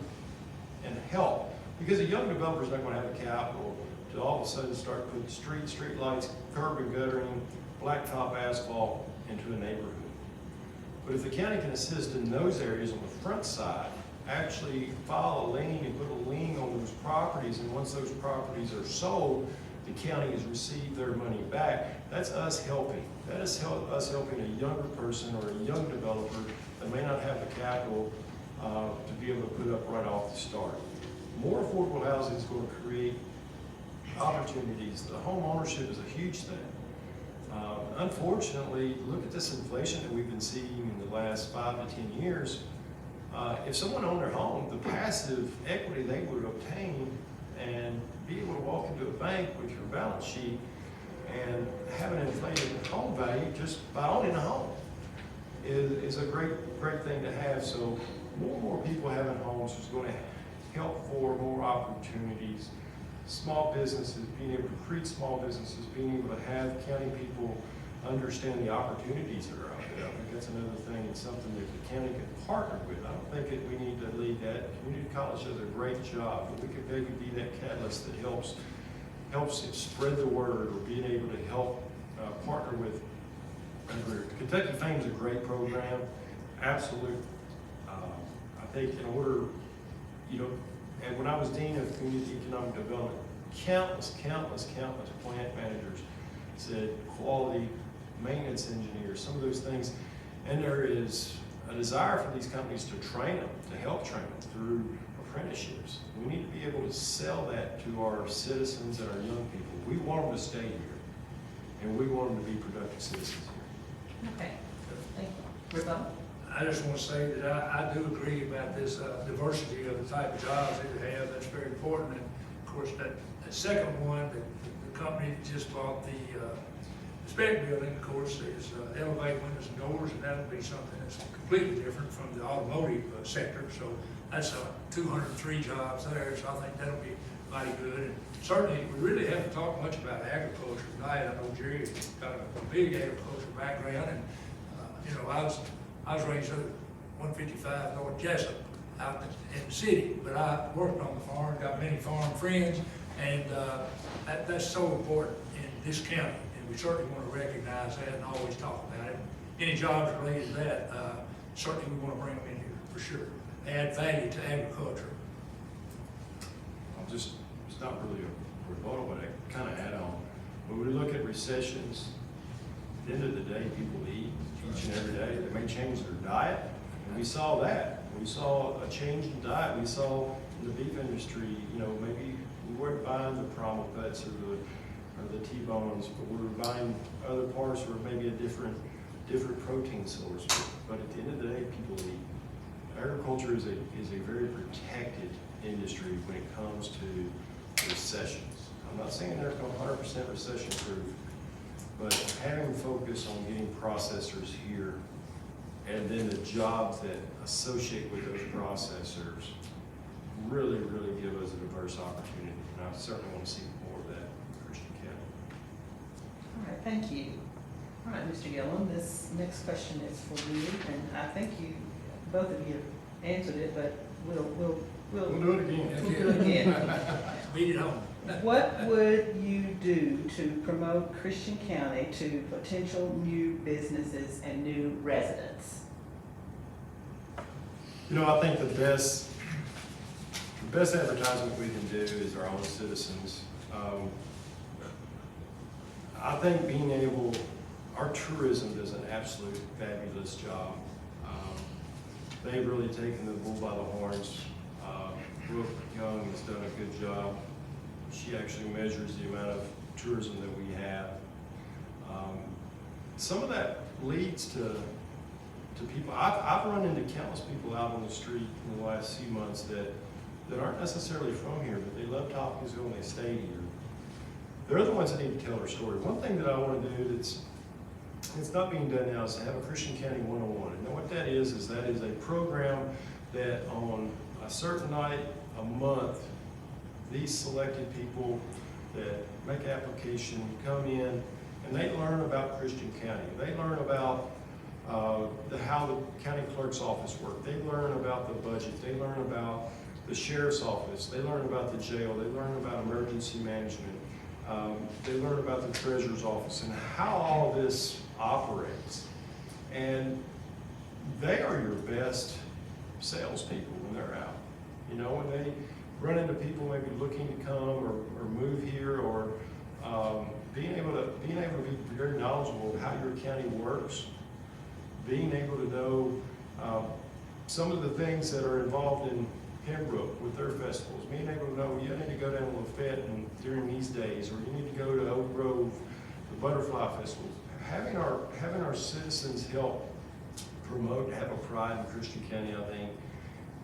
and help, because a young developer is not going to have the capital to all of a sudden start putting street lights, curb and guttering, blacktop asphalt into a neighborhood. But if the county can assist in those areas on the front side, actually file a lien and put a lien on those properties, and once those properties are sold, the county has received their money back. That's us helping. That is us helping a younger person or a young developer that may not have the capital to be able to put up right off the start. More affordable housing is going to create opportunities. The home ownership is a huge thing. Unfortunately, look at this inflation that we've been seeing in the last 5 to 10 years. If someone owned their home, the passive equity they would obtain and be able to walk into a bank with your balance sheet and have an inflated home value just by owning a home is a great thing to have. So more and more people having homes is going to help for more opportunities. Small businesses, being able to create small businesses, being able to have county people understand the opportunities that are out there. I think that's another thing, and something that the county can partner with. I don't think that we need to lead that. Community college does a great job, but we could maybe be that catalyst that helps it spread the word, or being able to help partner with. Kentucky Fame is a great program, absolute. I think in order, and when I was Dean of Community Economic Development, countless plant managers said quality maintenance engineers, some of those things, and there is a desire for these companies to train them, to help train them through apprenticeships. We need to be able to sell that to our citizens and our young people. We want them to stay here, and we want them to be productive citizens here. Okay, thank you. Rebecca? I just want to say that I do agree about this diversity of the type of jobs that you have. That's very important. And of course, that second one, the company that just bought the spec building, of course, is elevate windows and doors, and that'll be something that's completely different from the automotive sector. So that's 203 jobs there. So I think that'll be mighty good. And certainly, we really haven't talked much about agriculture tonight. I know Jerry's got a big agriculture background, and I was raised up 155 North Jessup, out in the city, but I worked on the farm, got many farm friends, and that's so important in this county, and we certainly want to recognize that and always talk about it. Any jobs related to that, certainly we want to bring them in here, for sure. Add value to agriculture. It's not really a rebuttal, but I kind of add on. When we look at recessions, at the end of the day, people eat each and every day. They may change their diet, and we saw that. We saw a change in diet. We saw in the beef industry, maybe we weren't buying the primal cuts or the T-bones, but we were buying other parts or maybe a different protein source. But at the end of the day, people eat. Agriculture is a very protected industry when it comes to recessions. I'm not saying they're 100% recession proof, but having focus on getting processors here and then the jobs that associate with those processors really give us a diverse opportunity. And I certainly want to see more of that in Christian County. All right, thank you. All right, Mr. Gilliam, this next question is for you, and I think both of you answered it, but we'll do it again. We'll do it again. Beat it home. What would you do to promote Christian County to potential new businesses and new residents? I think the best advertisement we can do is our own citizens. I think our tourism does an absolute fabulous job. They've really taken the bull by the horns. Brooke Young has done a good job. She actually measures the amount of tourism that we have. Some of that leads to people. I've run into countless people out on the street in the last few months that aren't necessarily from here, but they love Tompkinsville and they stayed here. They're the ones that need to tell their story. One thing that I want to do it's not being done now is to have a Christian County 101. And what that is that is a program that on a certain night a month, these selected people that make application come in and they learn about Christian County. They learn about how the county clerk's office works. They learn about the budget. They learn about the sheriff's office. They learn about the jail. They learn about emergency management. They learn about the treasurer's office and how all this operates. And they are your best salespeople when they're out. When they run into people maybe looking to come or move here, or being able to be very knowledgeable of how your county works, being able to know some of the things that are involved in Pembroke with their festivals, being able to know you need to go down to Lafayette and during these days, or you need to go to Oak Grove, the butterfly festivals. Having our citizens help promote, have a pride in Christian County, I think,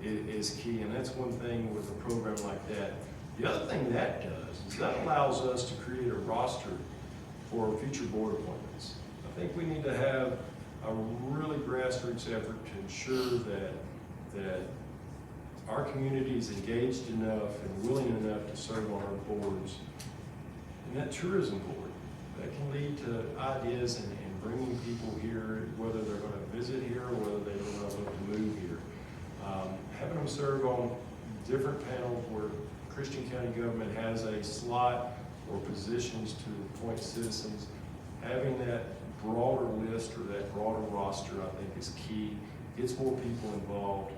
is key, and that's one thing with a program like that. The other thing that does is that allows us to create a roster for future board appointments. I think we need to have a really grassroots effort to ensure that our community is engaged enough and willing enough to serve on our boards. And that tourism board, that can lead to ideas and bringing people here, whether they're going to visit here or whether they're going to look to move here. Having them serve on different panels where Christian County government has a slot or positions to appoint citizens, having that broader list or that broader roster, I think, is key. Gets more people involved,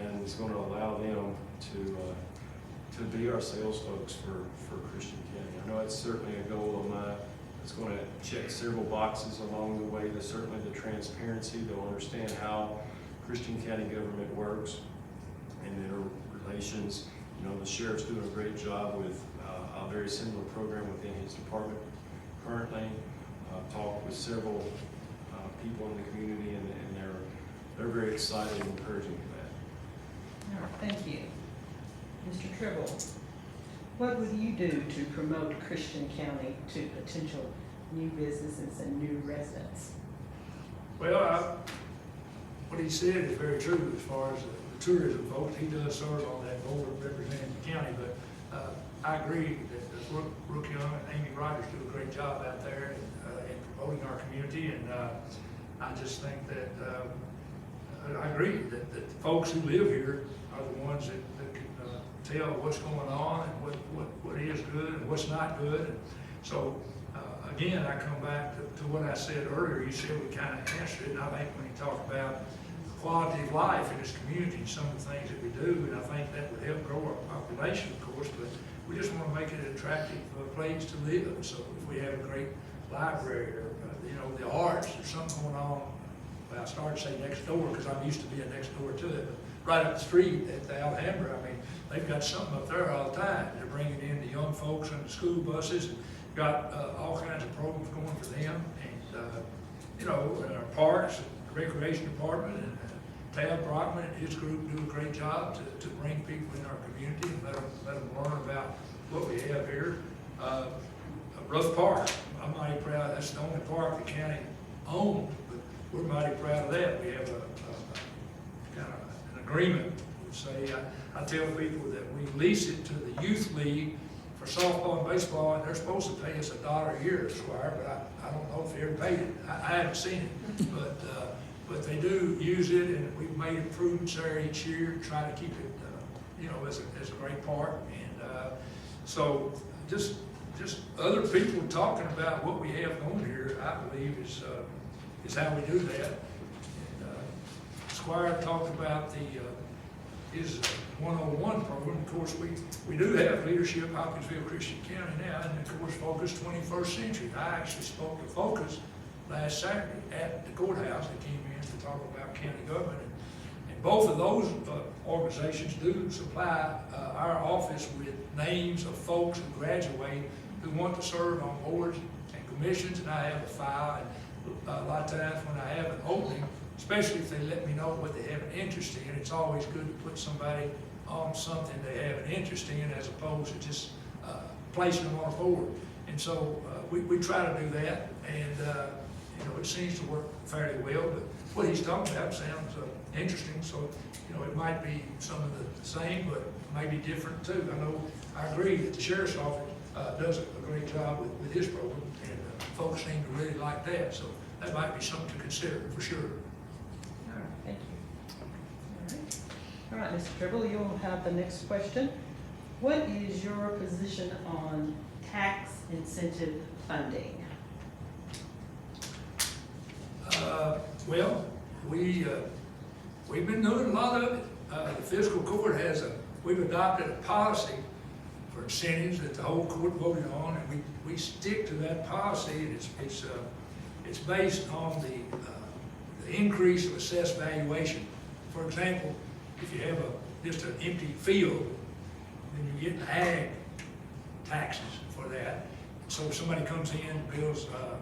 and it's going to allow them to be our sales folks for Christian County. I know it's certainly a goal of mine. It's going to check several boxes along the way. There's certainly the transparency. They'll understand how Christian County government works and their relations. The sheriff's doing a great job with a very similar program within his department currently. I've talked with several people in the community, and they're very excited and encouraging for that. All right, thank you. Mr. Tribble, what would you do to promote Christian County to potential new businesses and new residents? Well, what he said is very true as far as the tourism folks. He does serve on that board representing the county, but I agree that Brooke Young and Amy Rogers do a great job out there in promoting our community, and I just think that I agree that the folks who live here ones that can tell what's going on and what is good and what's not good. And so, again, I come back to what I said earlier. You said we kind of answered it, and I think when you talk about quality of life in this community, some of the things that we do, and I think that would help grow our population, of course, but we just want to make it an attractive place to live. So if we have a great library or, the arts, there's something going on, well, I started to say next door because I'm used to being next door to it, but right up the street at the Alhambra, I mean, they've got something up there all the time. They're bringing in the young folks on the school buses, and got all kinds of programs going for them, and our parks, the recreation department, and Tab Brockman and his group do a great job to bring people in our community and let them learn about what we have here. Rough Park, I'm mighty proud. That's the only park the county owns, but we're mighty proud of that. We have a kind of an agreement. Say, I tell people that we lease it to the youth league for softball and baseball, and they're supposed to pay us $1 a year, Squire, but I don't know if they ever paid it. I haven't seen it, but they do use it, and we've made improvements there each year, try to keep it, as a great park. And so just other people talking about what we have going here, I believe is how we do that. And Squire talked about his 101 program. Of course, we do have Leadership Hopkinsville Christian County now, and of course, Focus 21st Century. I actually spoke to Focus last Saturday at the courthouse. They came in to talk about county government, and both of those organizations do supply our office with names of folks who graduate who want to serve on boards and commissions, and I have a file. And a lot of times when I have an opening, especially if they let me know what they have an interest in, it's always good to put somebody on something they have an interest in as opposed to just placing them on a board. And so we try to do that, and it seems to work fairly well. But what he's talking about sounds interesting. So it might be some of the same, but maybe different too. I agree that the sheriff's office does a great job with his program, and folks seem to really like that. So that might be something to consider for sure. All right, thank you. All right, Mr. Tribble, you'll have the next question. What is your position on tax incentive funding? Well, we've been doing a lot of it. The fiscal court we've adopted a policy for incentives that the whole court voted on, and we stick to that policy. And it's based on the increase of assessed valuation. For example, if you have just an empty field, then you're getting ag taxes for that. So if somebody comes in and builds a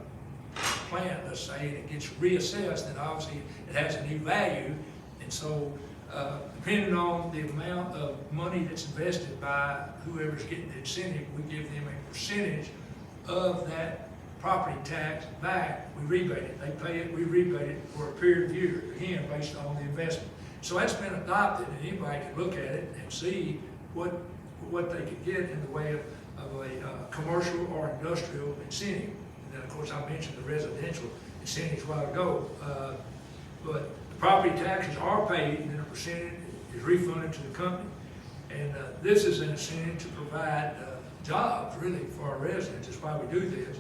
plant, let's say, and it gets reassessed, then obviously it has a new value. And so depending on the amount of money that's invested by whoever's getting the incentive, we give them a percentage of that property tax back. We rebate it. They pay it, we rebate it for a period of years, again, based on the investment. So that's been adopted, and anybody can look at it and see what they could get in the way of a commercial or industrial incentive. And then, of course, I mentioned the residential incentives a while ago. But the property taxes are paid, and then a percentage is refunded to the company. And this is an incentive to provide jobs, really, for our residents. That's why we do this.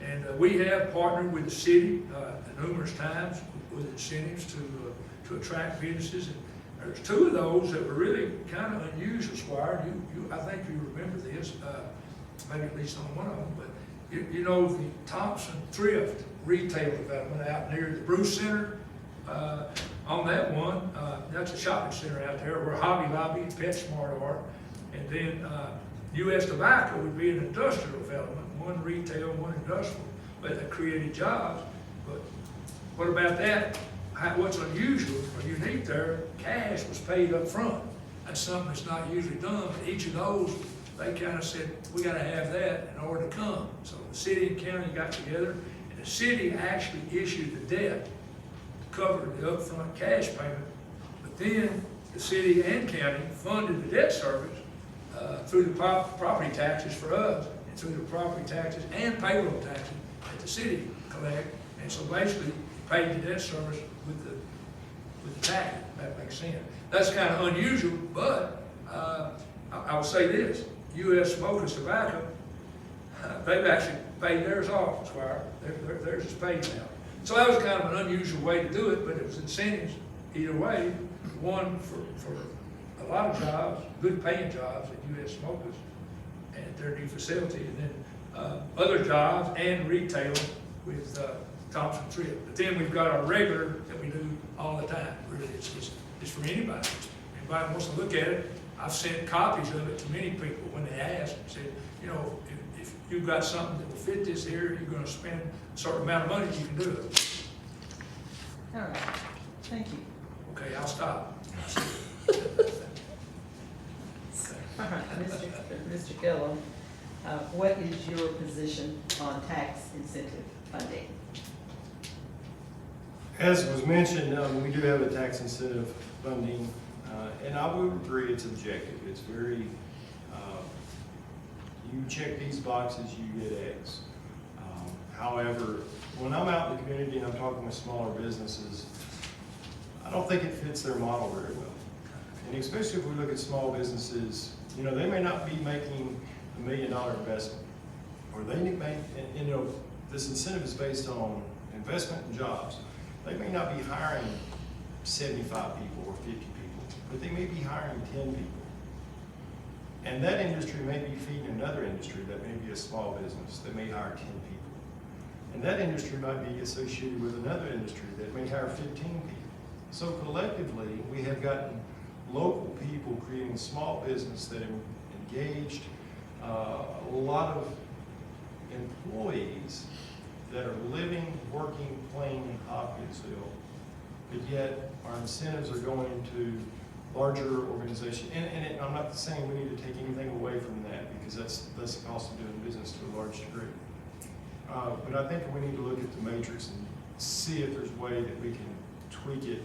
And we have partnered with the city numerous times with incentives to attract businesses. And there's two of those that were really kind of unusual, Squire. I think you remember this, maybe at least on one of them. But the Thompson Thrift retail development out near the Bruce Center. On that one, that's a shopping center out there where Hobby Lobby and PetSmart are. And then U.S. Tobacco would be an industrial development, one retail, one industrial, but that created jobs. But what about that? What's unusual or unique there, cash was paid up front. That's something that's not usually done, but each of those, they kind of said, we got to have that in order to come. So the city and county got together, and the city actually issued the debt to cover the upfront cash payment. But then the city and county funded the debt service through the property taxes for us, and through the property taxes and payroll taxes that the city collect. And so basically, paid the debt service with the tax, that makes sense. That's kind of unusual, but I will say this, U.S. Smokers Tobacco, they've actually paid theirs off, Squire. Theirs is paid now. So that was kind of an unusual way to do it, but it was incentives either way. One for a lot of jobs, good paying jobs at U.S. Smokers at their new facility, and then other jobs and retail with Thompson Trip. But then we've got our regular that we do all the time. Really, it's for anybody. Anybody wants to look at it. I've sent copies of it to many people when they ask and said, you know, if you've got something that will fit this here, you're going to spend a certain amount of money, you can do it. All right, thank you. Okay, I'll stop. All right, Mr. Gilliam, what is your position on tax incentive funding? As was mentioned, we do have a tax incentive funding, and I would agree it's objective. It's very, you check these boxes, you get X. However, when I'm out in the community and I'm talking with smaller businesses, I don't think it fits their model very well. And especially if we look at small businesses, you know, they may not be making $1 million investment, or they may, and, you know, this incentive is based on investment and jobs. They may not be hiring 75 people or 50 people, but they may be hiring 10 people. And that industry may be feeding another industry that may be a small business that may hire 10 people. And that industry might be associated with another industry that may hire 15 people. So collectively, we have gotten local people creating small business that have engaged a lot of employees that are living, working, playing in Hopkinsville, but yet our incentives are going to larger organizations. And I'm not saying we need to take anything away from that, because that's the cost of doing business to a large degree. But I think we need to look at the matrix and see if there's a way that we can tweak it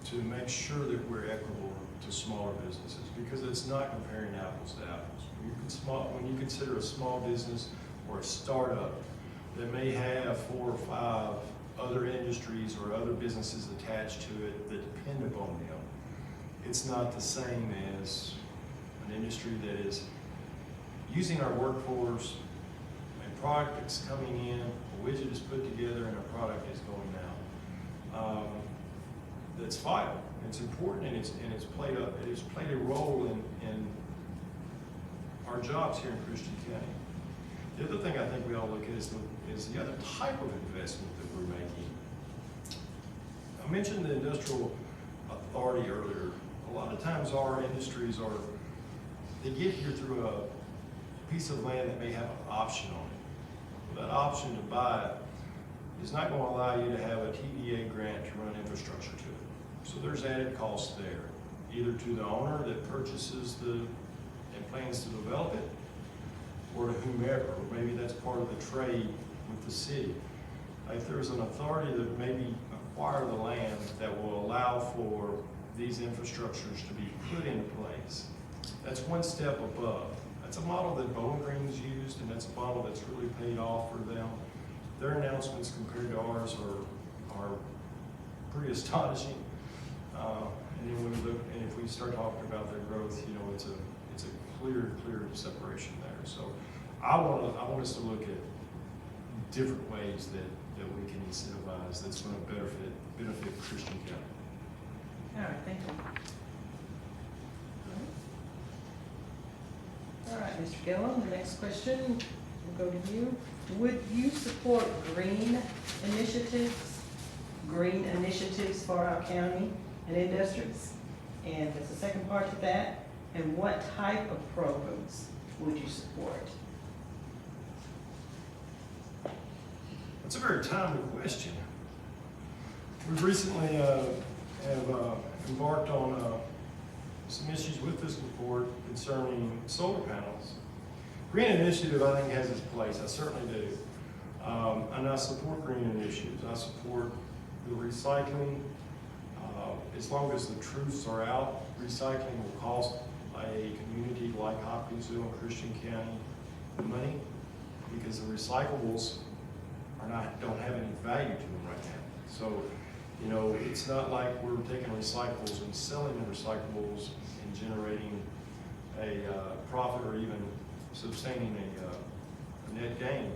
to make sure that we're equitable to smaller businesses, because it's not comparing apples to apples. When you consider a small business or a startup that may have 4 or 5 other industries or other businesses attached to it that depend upon them, it's not the same as an industry that is using our workforce, a product that's coming in, a widget is put together, and a product is going out. That's vital. It's important, and it's played a role in our jobs here in Christian County. The other thing I think we all look at is the other type of investment that we're making. I mentioned the industrial authority earlier. A lot of times our industries they get here through a piece of land that may have an option on it. Well, that option to buy it is not going to allow you to have a TVA grant to run infrastructure to it. So there's added costs there, either to the owner that purchases and plans to develop it, or to whomever, or maybe that's part of the trade with the city. If there's an authority that maybe acquire the land that will allow for these infrastructures to be put into place, that's one step above. That's a model that Bowling Green's used, and that's a model that's really paid off for them. Their announcements compared to ours are pretty astonishing. And then when we look, and if we start talking about their growth, you know, it's a clear separation there. So I want us to look at different ways that we can incentivize that's going to benefit Christian County. All right, thank you. All right, Mr. Gilliam, the next question will go to you. Would you support green initiatives for our county and industries? And there's a second part to that. And what type of programs would you support? That's a very timely question. We recently have embarked on some issues with this report concerning solar panels. Green initiative, I think, has its place. I certainly do. And I support green initiatives. I support the recycling. As long as the truths are out, recycling will cost a community like Hopkinsville and Christian County money, because the recyclables don't have any value to them right now. So You know, it's not like we're taking recyclables and selling the recyclables and generating a profit or even sustaining a net gain.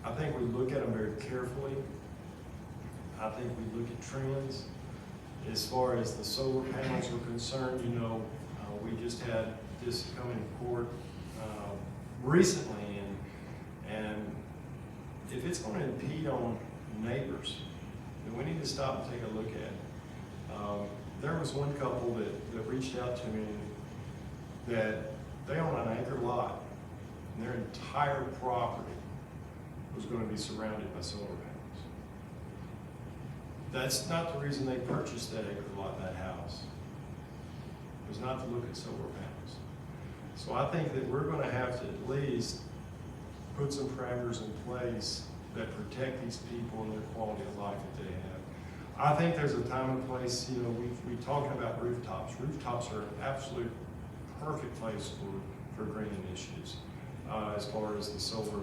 I think we look at them very carefully. I think we look at trends. As far as the solar panels are concerned, you know, we just had this come in court recently, and if it's going to impede on neighbors, then we need to stop and take a look at it. There was one couple that reached out to me that they own an acre lot, and their entire property was going to be surrounded by solar panels. That's not the reason they purchased that acre lot and that house. It was not to look at solar panels. So I think that we're going to have to at least put some parameters in place that protect these people and their quality of life that they have. I think there's a time and place, you know, we're talking about rooftops. Rooftops are an absolute perfect place for green initiatives as far as the solar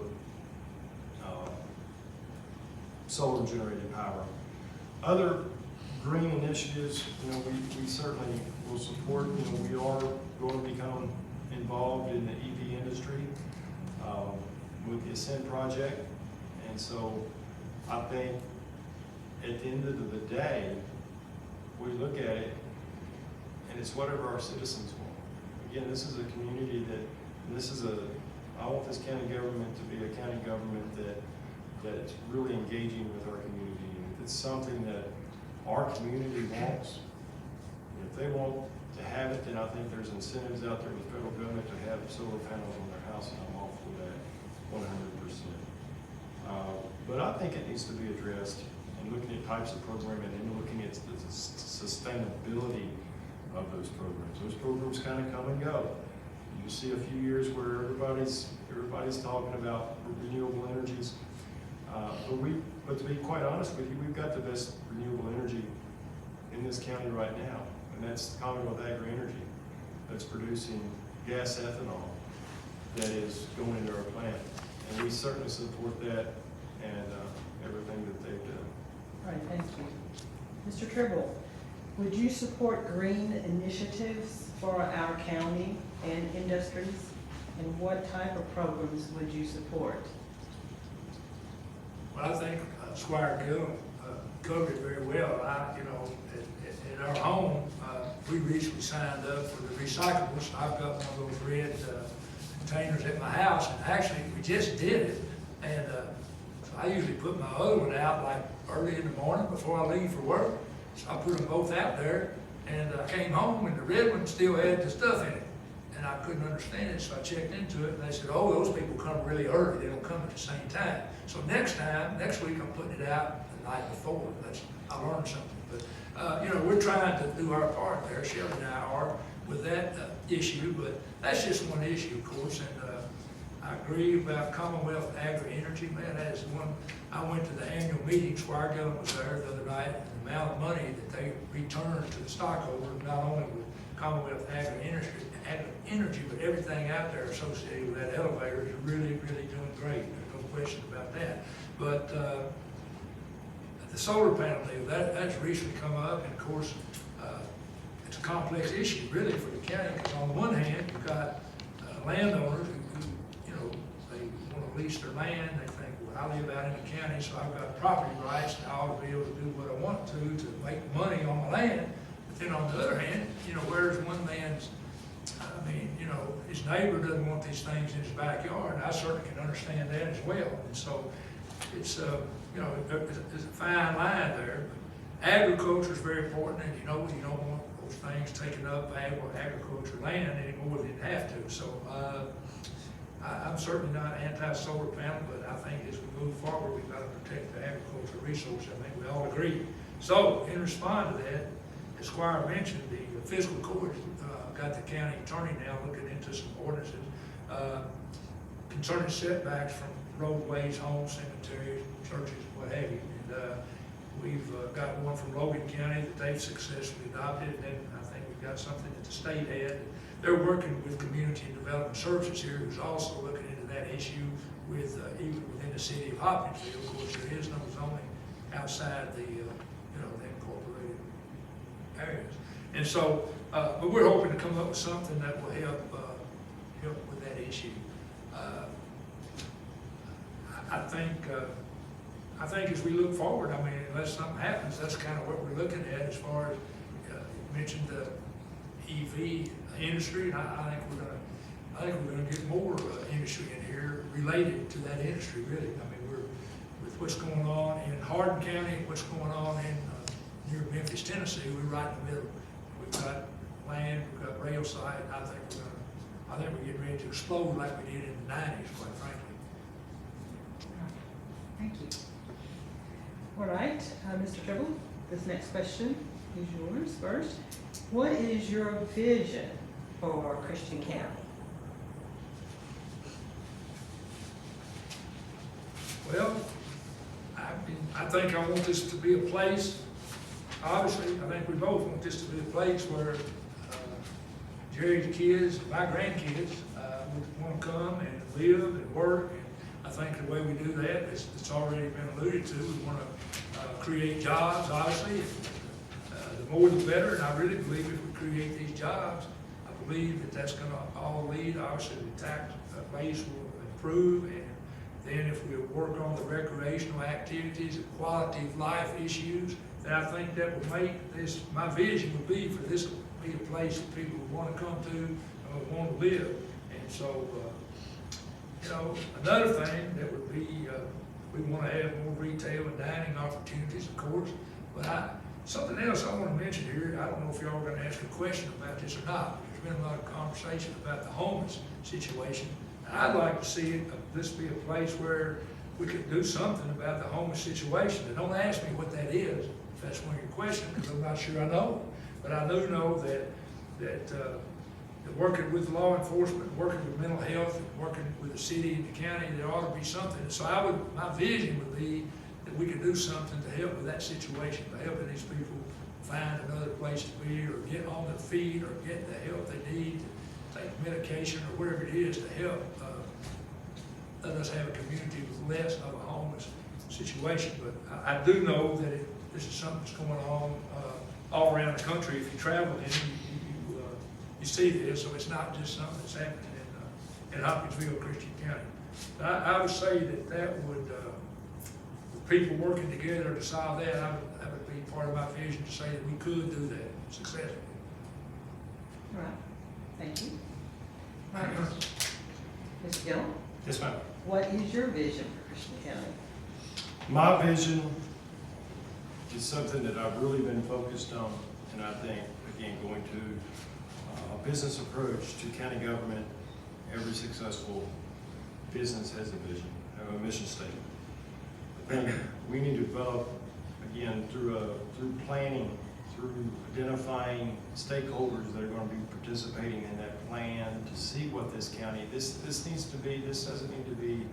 generated power. Other green initiatives, you know, we certainly will support. You know, we are going to become involved in the EV industry with the Ascend project. And so I think at the end of the day, we look at it and it's whatever our citizens want. Again, this is a community I want this county government to be a county government that's really engaging with our community. And if it's something that our community wants, if they want to have it, then I think there's incentives out there with the federal government to have solar panels on their house, and I'm all for that 100%. But I think it needs to be addressed and looking at types of programming and looking at the sustainability of those programs. Those programs kind of come and go. You see a few years where everybody's talking about renewable energies. But to be quite honest with you, we've got the best renewable energy in this county right now, and that's Commonwealth Agri-Energy, that's producing gas ethanol that is going into our plant. And we certainly support that and everything that they've done. All right, thank you. Mr. Tribble, would you support green initiatives for our county and industries? And what type of programs would you support? Well, I think Squire Gilliam covered it very well. You know, at our home, we recently signed up for the recyclables. I've got one of those red containers at my house, and actually we just did it. And so I usually put my other one out like early in the morning before I leave for work. So I put them both out there, and I came home and the red one still had the stuff in it. And I couldn't understand it, so I checked into it, and they said, oh, those people come really early. They don't come at the same time. So next week, I'm putting it out the night before. I learned something. But, you know, we're trying to do our part there. Shelley and I are with that issue, but that's just one issue, of course. And I agree about Commonwealth Agri-Energy. Man, that is one. I went to the annual meeting. Squire Gilliam was there the other night, and the amount of money that they returned to the stockholders, not only with Commonwealth Agri-Energy, but everything out there associated with that elevator is really, really doing great. There's no question about that. But the solar panel deal, that's recently come up, and of course, it's a complex issue, really, for the county, because on the one hand, you've got landowners who, you know, they want to lease their land. They think, well, I live out in the county, so I've got property rights, and I ought to be able to do what I want to make money on my land. Then on the other hand, you know, where's one man's, I mean, you know, his neighbor doesn't want these things in his backyard, and I certainly can understand that as well. And so it's, you know, there's a fine line there. But agriculture is very important, and you know, you don't want those things taking up agriculture land any more than you have to. So I'm certainly not anti-solar panel, but I think as we move forward, we've got to protect the agricultural resource. I think we all agree. So in response to that, as Squire mentioned, the fiscal court got the county attorney now looking into some ordinances concerning setbacks from roadways, homes, cemeteries, churches, what have you. And we've got one from Logan County that they've successfully adopted, and then I think we've got something that the state had. They're working with Community and Development Services here, who's also looking into that issue with even within the city of Hopkinsville. Of course, there is no zoning outside the, the incorporated areas. And so, but we're hoping to come up with something that will help with that issue. I think as we look forward, I mean, unless something happens, that's kind of what we're looking at as far as, you mentioned the EV industry, and I think we're gonna get more industry in here related to that industry, really. I mean, with what's going on in Hardin County, and what's going on in near Memphis, Tennessee, we're right in the middle. We've got land, we've got rail site. I think we're getting ready to explode like we did in the 90s, quite frankly. Thank you. All right, Mr. Tribble, this next question is yours first. What is your vision for Christian County? Well, I think I want this to be a place, obviously, I think we both want this to be a place where Jerry's kids, my grandkids, would want to come and live and work. And I think the way we do that, it's already been alluded to. We want to create jobs, obviously. The more the better, and I really believe if we create these jobs, I believe that that's going to all lead, obviously, the tax base will improve. And then if we work on the recreational activities, the quality of life issues, then I think that will make this, my vision would be for this to be a place that people would want to come to and would want to live. And so, another thing that would be, we want to have more retail and dining opportunities, of course. But something else I want to mention here, I don't know if y'all are going to ask a question about this or not. There's been a lot of conversation about the homeless situation. I'd like to see this be a place where we could do something about the homeless situation. And don't ask me what that is, if that's one of your questions, because I'm not sure I know. But I do know that working with law enforcement, working with mental health, and working with the city and the county, there ought to be something. So my vision would be that we could do something to help with that situation, by helping these people find another place to be, or get on their feet, or get the help they need to take medication or whatever it is to help let us have a community with less of a homeless situation. But I do know that this is something that's going on all around the country. If you travel in, you see this, so it's not just something that's happening in Hopkinsville, Christian County. But I would say that would, with people working together to solve that, that would be part of my vision to say that we could do that successfully. All right, thank you. All right, Mr. Gilliam, Yes, ma'am. what is your vision for Christian County? My vision is something that I've really been focused on, and I think, again, going to a business approach to county government. Every successful business has a vision, a mission statement. I think we need to develop, again, through planning, through identifying stakeholders that are going to be participating in that plan to see what this county, this needs to be, this doesn't need to be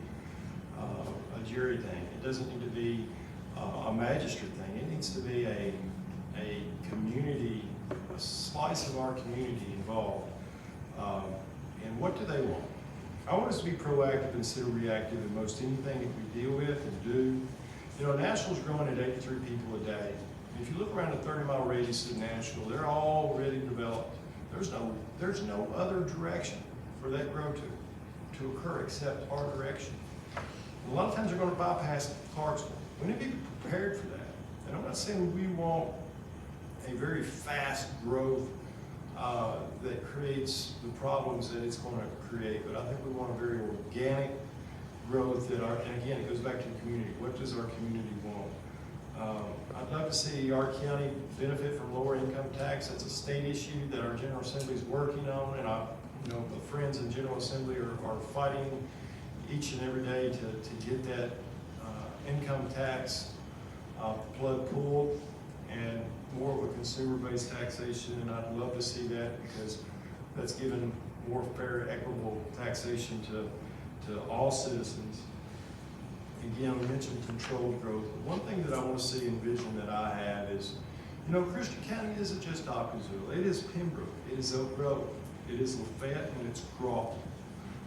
a jury thing. It doesn't need to be a magistrate thing. It needs to be a community, a slice of our community involved. And what do they want? I want us to be proactive instead of reactive in most anything that we deal with and do. Nashville's growing at 83 people a day. If you look around a 30-mile radius of Nashville, they're already developed. There's no other direction for that growth to occur except our direction. And a lot of times they're going to bypass Clarksville. We need to be prepared for that. And I'm not saying we want a very fast growth that creates the problems that it's going to create, but I think we want a very organic growth and again, it goes back to the community. What does our community want? I'd love to see our county benefit from lower income tax. That's a state issue that our General Assembly is working on, and the friends in General Assembly are fighting each and every day to get that income tax plug pulled and more of a consumer-based taxation, and I'd love to see that because that's given more fair, equitable taxation to all citizens. Again, we mentioned controlled growth. But one thing that I want to see in vision that I have is, Christian County isn't just Hopkinsville. It is Pembroke, it is Oak Grove, it is Lafayette, and it's Crofton.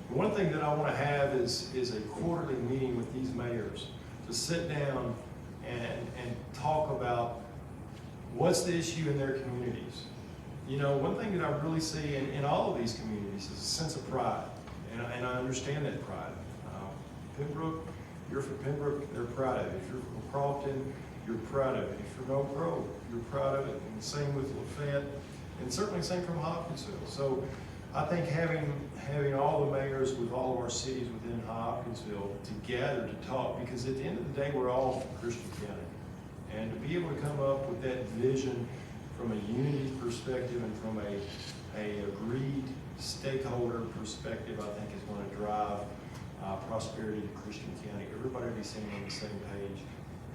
But one thing that I want to have is a quarterly meeting with these mayors to sit down and talk about what's the issue in their communities. You know, one thing that I really see in all of these communities is a sense of pride, and I understand that pride. Pembroke, you're from Pembroke, they're proud of it. If you're from Crofton, you're proud of it. If you're from Oak Grove, you're proud of it, and same with Lafayette, and certainly same from Hopkinsville. So I think having all the mayors with all of our cities within Hopkinsville together to talk, because at the end of the day, we're all from Christian County. And to be able to come up with that vision from a unity perspective and from a agreed stakeholder perspective, I think is going to drive prosperity to Christian County. Everybody will be singing on the same page,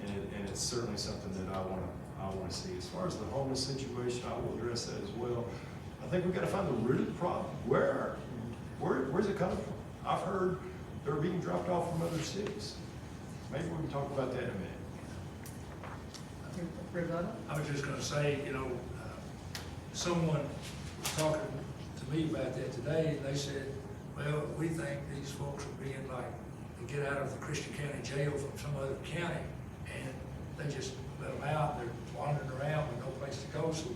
and it's certainly something that I want to see. As far as the homeless situation, I will address that as well. I think we've got to find the root of the problem. Where's it coming from? I've heard they're being dropped off from other cities. Maybe we can talk about that in a minute. Rebuttal? I was just gonna say, someone was talking to me about that today, and they said, well, we think these folks are being like, they get out of the Christian County jail from some other county, and they just let them out, they're wandering around with no place to go. So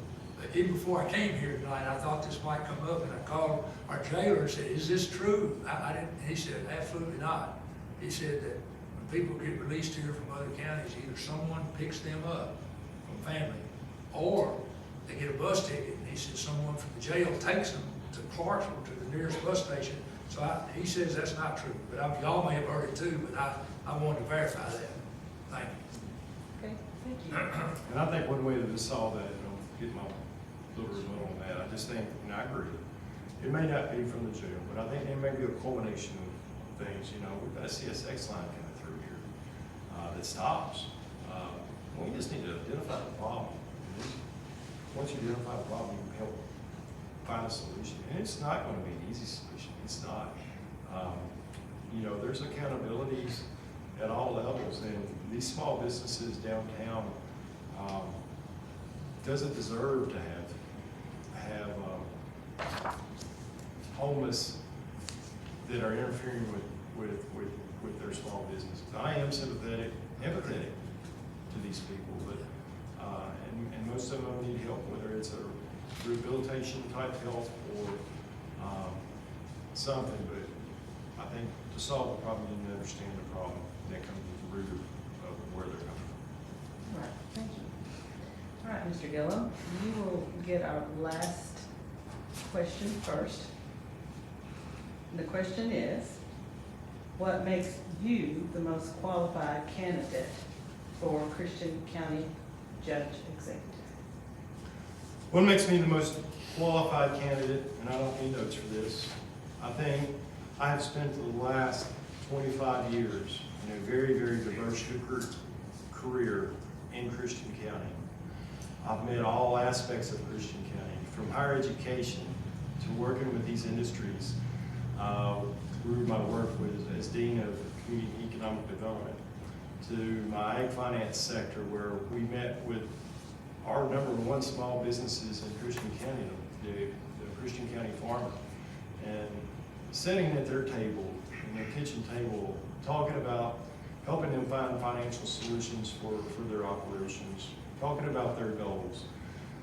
even before I came here tonight, I thought this might come up, and I called our jailer and said, is this true? I didn't, he said, absolutely not. He said that when people get released here from other counties, either someone picks them up from family, or they get a bus ticket, and he said someone from the jail takes them to Clarksville, to the nearest bus station. So he says that's not true, but y'all may have heard it too, but I wanted to verify that. Thank you. Okay, thank you. And I think one way to solve that, and I'll get my little rebuttal on that, I just think, and I agree, it may not be from the jail, but I think it may be a culmination of things. We've got a CSX line coming through here that stops. We just need to identify the problem. Once you identify the problem, you can help find a solution. And it's not going to be an easy solution. It's not. There's accountabilities at all levels, and these small businesses downtown doesn't deserve to have homeless that are interfering with their small business. I am sympathetic, empathetic to these people, but and most of them need help, whether it's a rehabilitation type help or something. But I think to solve the problem, you need to understand the problem that comes to the root of where they're coming from. All right, thank you. All right, Mr. Gilliam, you will get our last question first. The question is, what makes you the most qualified candidate for Christian County Judge Executive? What makes me the most qualified candidate, and I don't need notes for this, I think I have spent the last 25 years in a very, very diverse career in Christian County. I've met all aspects of Christian County, from higher education to working with these industries, through my work as Dean of Community and Economic Development, to my ag finance sector, where we met with our #1 small businesses in Christian County, the Christian County farmer, and sitting at their table, in their kitchen table, talking about helping them find financial solutions for their operations, talking about their goals.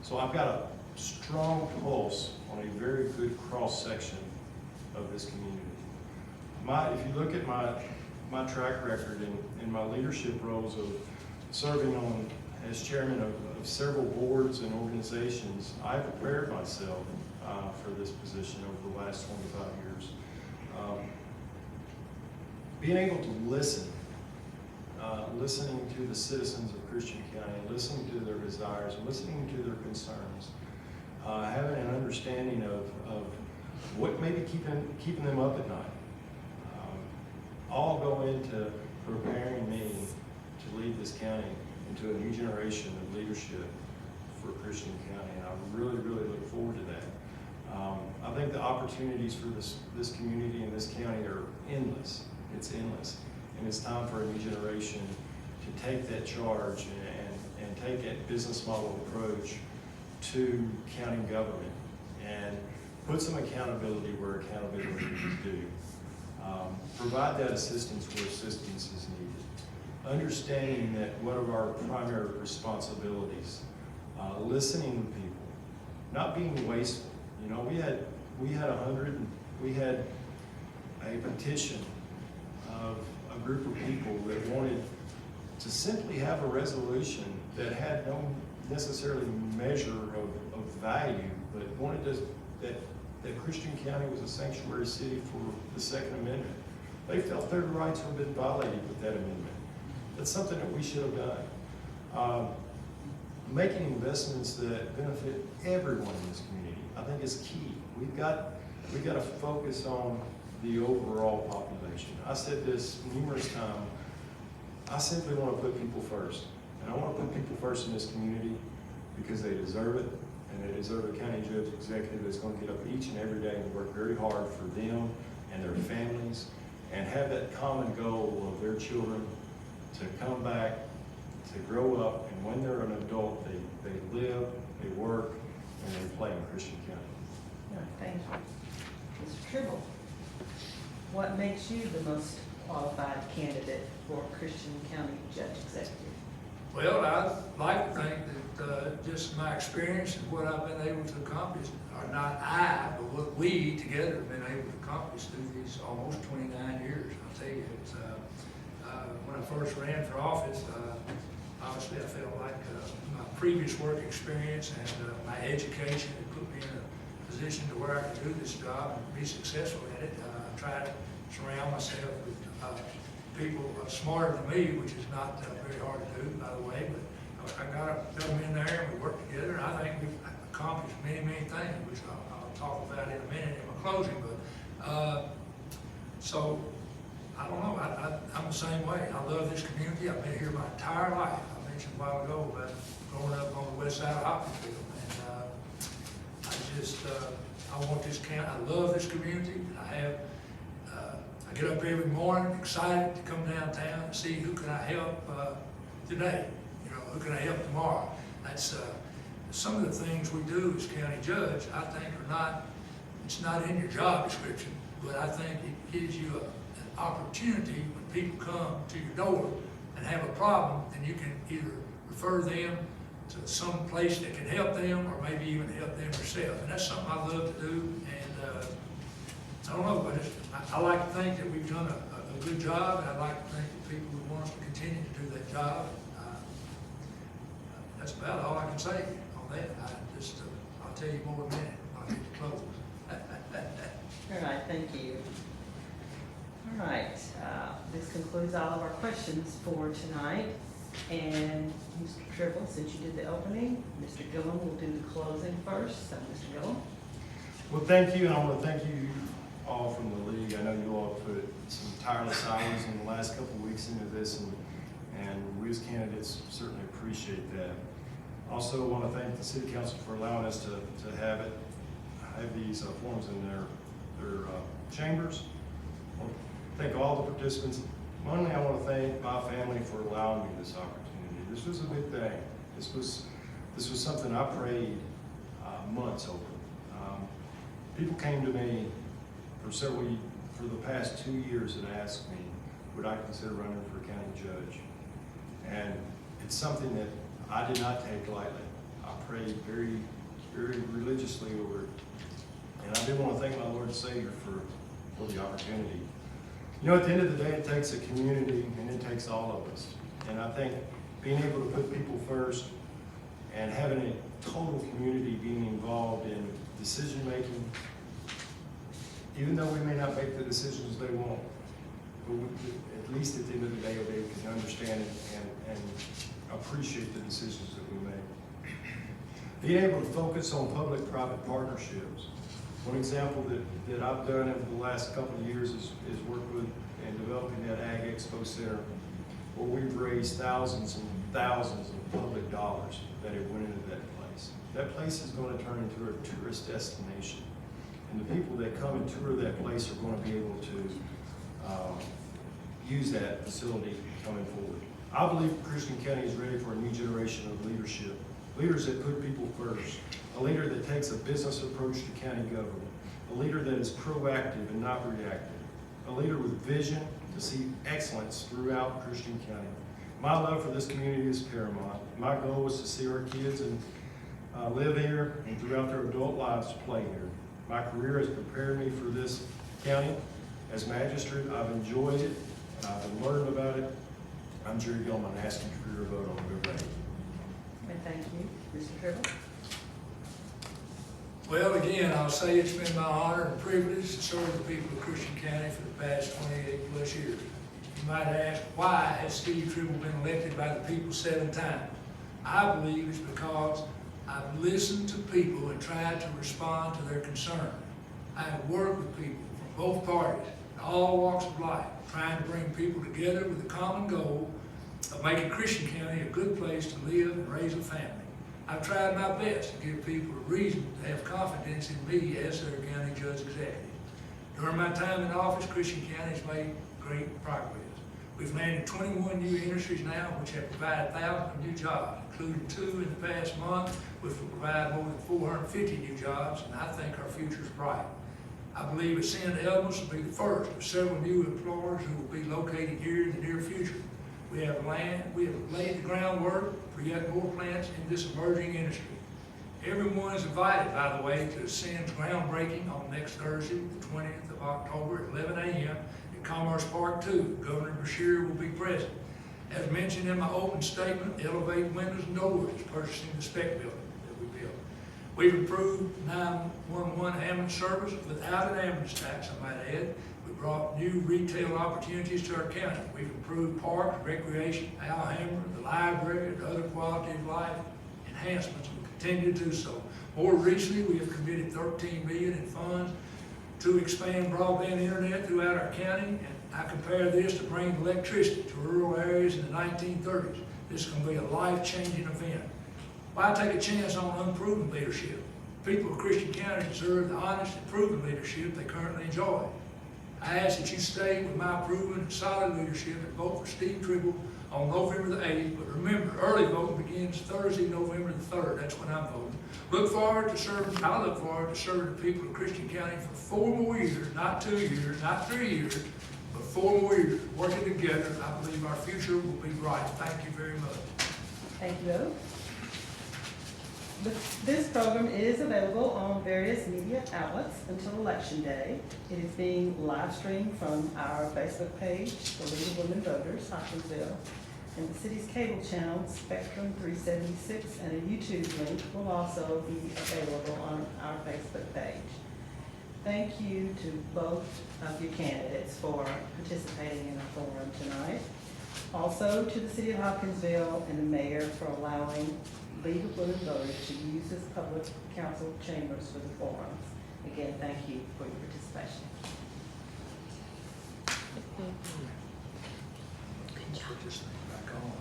So I've got a strong pulse on a very good cross-section of this community. If you look at my track record in my leadership roles of serving as chairman of several boards and organizations, I prepared myself for this position over the last 25 years. Being able to listening to the citizens of Christian County, listening to their desires, listening to their concerns, having an understanding of what may be keeping them up at night, all go into preparing me to lead this county into a new generation of leadership for Christian County, and I really, really look forward to that. I think the opportunities for this community and this county are endless. It's endless, and it's time for a new generation to take that charge and take that business model approach to county government and put some accountability where accountability is due. Provide that assistance where assistance is needed. understanding that one of our primary responsibilities, listening to people, not being wasteful. You know, we had we had a petition of a group of people that wanted to simply have a resolution that had no necessarily measure of value, but wanted that Christian County was a sanctuary city for the Second Amendment. They felt their rights were being violated with that amendment. That's something that we should have done. Making investments that benefit everyone in this community, I think, is key. We've got to focus on the overall population. I said this numerous times. I simply want to put people first. And I want to put people first in this community because they deserve it, and they deserve a county judge executive that's going to get up each and every day and work very hard for them and their families, and have that common goal of their children to come back, to grow up, and when they're an adult, they live, they work, and they play in Christian County. All right, thank you. Mr. Tribble, what makes you the most qualified candidate for Christian County Judge Executive? Well, I'd like to think that just my experience and what I've been able to accomplish, or not I, but what we together have been able to accomplish through these almost 29 years. I'll tell you, it's, when I first ran for office, obviously I felt like my previous work experience and my education had put me in a position to where I could do this job and be successful at it. I tried to surround myself with people smarter than me, which is not very hard to do, by the way, but I got them in there and we worked together, and I think we've accomplished many, many things, which I'll talk about in a minute in my closing, but so I don't know, I'm the same way. I love this community. I've been here my entire life. I mentioned a while ago about growing up on the west side of Hopkinsville, and I want this county. I love this community. I get up every morning excited to come downtown and see who can I help today. You know, who can I help tomorrow? That's some of the things we do as county judge. I think are not. It's not in your job description, but I think it gives you an opportunity when people come to your door and have a problem, and you can either refer them to some place that can help them, or maybe even help them yourself. And that's something I love to do. And I don't know, but I like to think that we've done a good job, and I like to think that people would want us to continue to do that job. That's about all I can say on that. I'll tell you more in a minute when I get to close. All right, thank you. All right, this concludes all of our questions for tonight. And Mr. Tribble, since you did the opening, Mr. Gilliam will do the closing first. So, Mr. Gilliam. Well, thank you, and I want to thank you all from the league. I know you all put some tireless hours in the last couple of weeks into this, and we as candidates certainly appreciate that. Also, I want to thank the City Council for allowing us to have these forums in their chambers. I want to thank all the participants. Finally, I want to thank my family for allowing me this opportunity. This was a big thing. This was something I prayed months over. People came to me for the past 2 years and asked me, would I consider running for county judge? And it's something that I did not take lightly. I prayed very, very religiously over it. And I do want to thank my Lord and Savior for the opportunity. You know, at the end of the day, it takes a community, and it takes all of us. And I think being able to put people first and having a total community being involved in decision-making, even though we may not make the decisions they want, but at least at the end of the day, they can understand it and appreciate the decisions that we make. Being able to focus on public-private partnerships. One example that I've done over the last couple of years is work with and developing that Ag Expo Center, where we've raised thousands and thousands of public dollars that have went into that place. That place is going to turn into a tourist destination. And the people that come and tour that place are going to be able to use that facility coming forward. I believe Christian County is ready for a new generation of leadership. Leaders that put people first. A leader that takes a business approach to county government. A leader that is proactive and not reactive. A leader with vision to see excellence throughout Christian County. My love for this community is paramount. My goal is to see our kids and live here and throughout their adult lives play here. My career has prepared me for this county. As magistrate, I've enjoyed it, I've learned about it. I'm Jerry Gilliam, asking for your vote on November 8th. And thank you. Mr. Tribble? Well, again, I'll say it's been my honor and privilege to serve the people of Christian County for the past 28 plus years. You might ask, why has Steve Tribble been elected by the people 7 times? I believe it's because I've listened to people and tried to respond to their concerns. I have worked with people from both parties, in all walks of life, trying to bring people together with a common goal of making Christian County a good place to live and raise a family. I've tried my best to give people a reason to have confidence in me as their county judge executive. During my time in office, Christian County has made great progress. We've landed 21 new industries now, which have provided thousands of new jobs, including 2 in the past month, which will provide more than 450 new jobs, and I think our future is bright. I believe Ascend Elements will be the first of several new employers who will be located here in the near future. We have laid the groundwork for yet more plants in this emerging industry. Everyone is invited, by the way, to Ascend's groundbreaking on next Thursday, the 20th of October at 11 a.m. at Commerce Park 2. Governor Beshear will be present. As mentioned in my open statement, Elevate Windows and Doors is purchasing the spec building that we built. We've improved 911 ambulance service without an ambulance tax, I might add. We brought new retail opportunities to our county. We've improved parks, recreation, Alhambra, the library, and other quality of life enhancements. We continue to do so. More recently, we have committed $13 million in funds to expand broadband internet throughout our county, and I compare this to bringing electricity to rural areas in the 1930s. This is going to be a life-changing event. Why take a chance on unproven leadership? People of Christian County deserve the honest and proven leadership they currently enjoy. I ask that you stay with my proven and solid leadership and vote for Steve Tribble on November the 8th. But remember, early voting begins Thursday, November the 3rd. That's when I'm voting. I look forward to serving the people of Christian County for 4 more years, not 2 years, not 3 years, but 4 more years. Working together, I believe our future will be bright. Thank you very much. Thank you, Oak. This program is available on various media outlets until Election Day. It is being live streamed from our Facebook page, the League of Women Voters, Hopkinsville, and the city's cable channel, Spectrum 376, and a YouTube link will also be available on our Facebook page. Thank you to both of your candidates for participating in our forum tonight. Also to the City of Hopkinsville and the Mayor for allowing League of Women Voters to use this public council chambers for the forums. Again, thank you for your participation. Put this thing back on.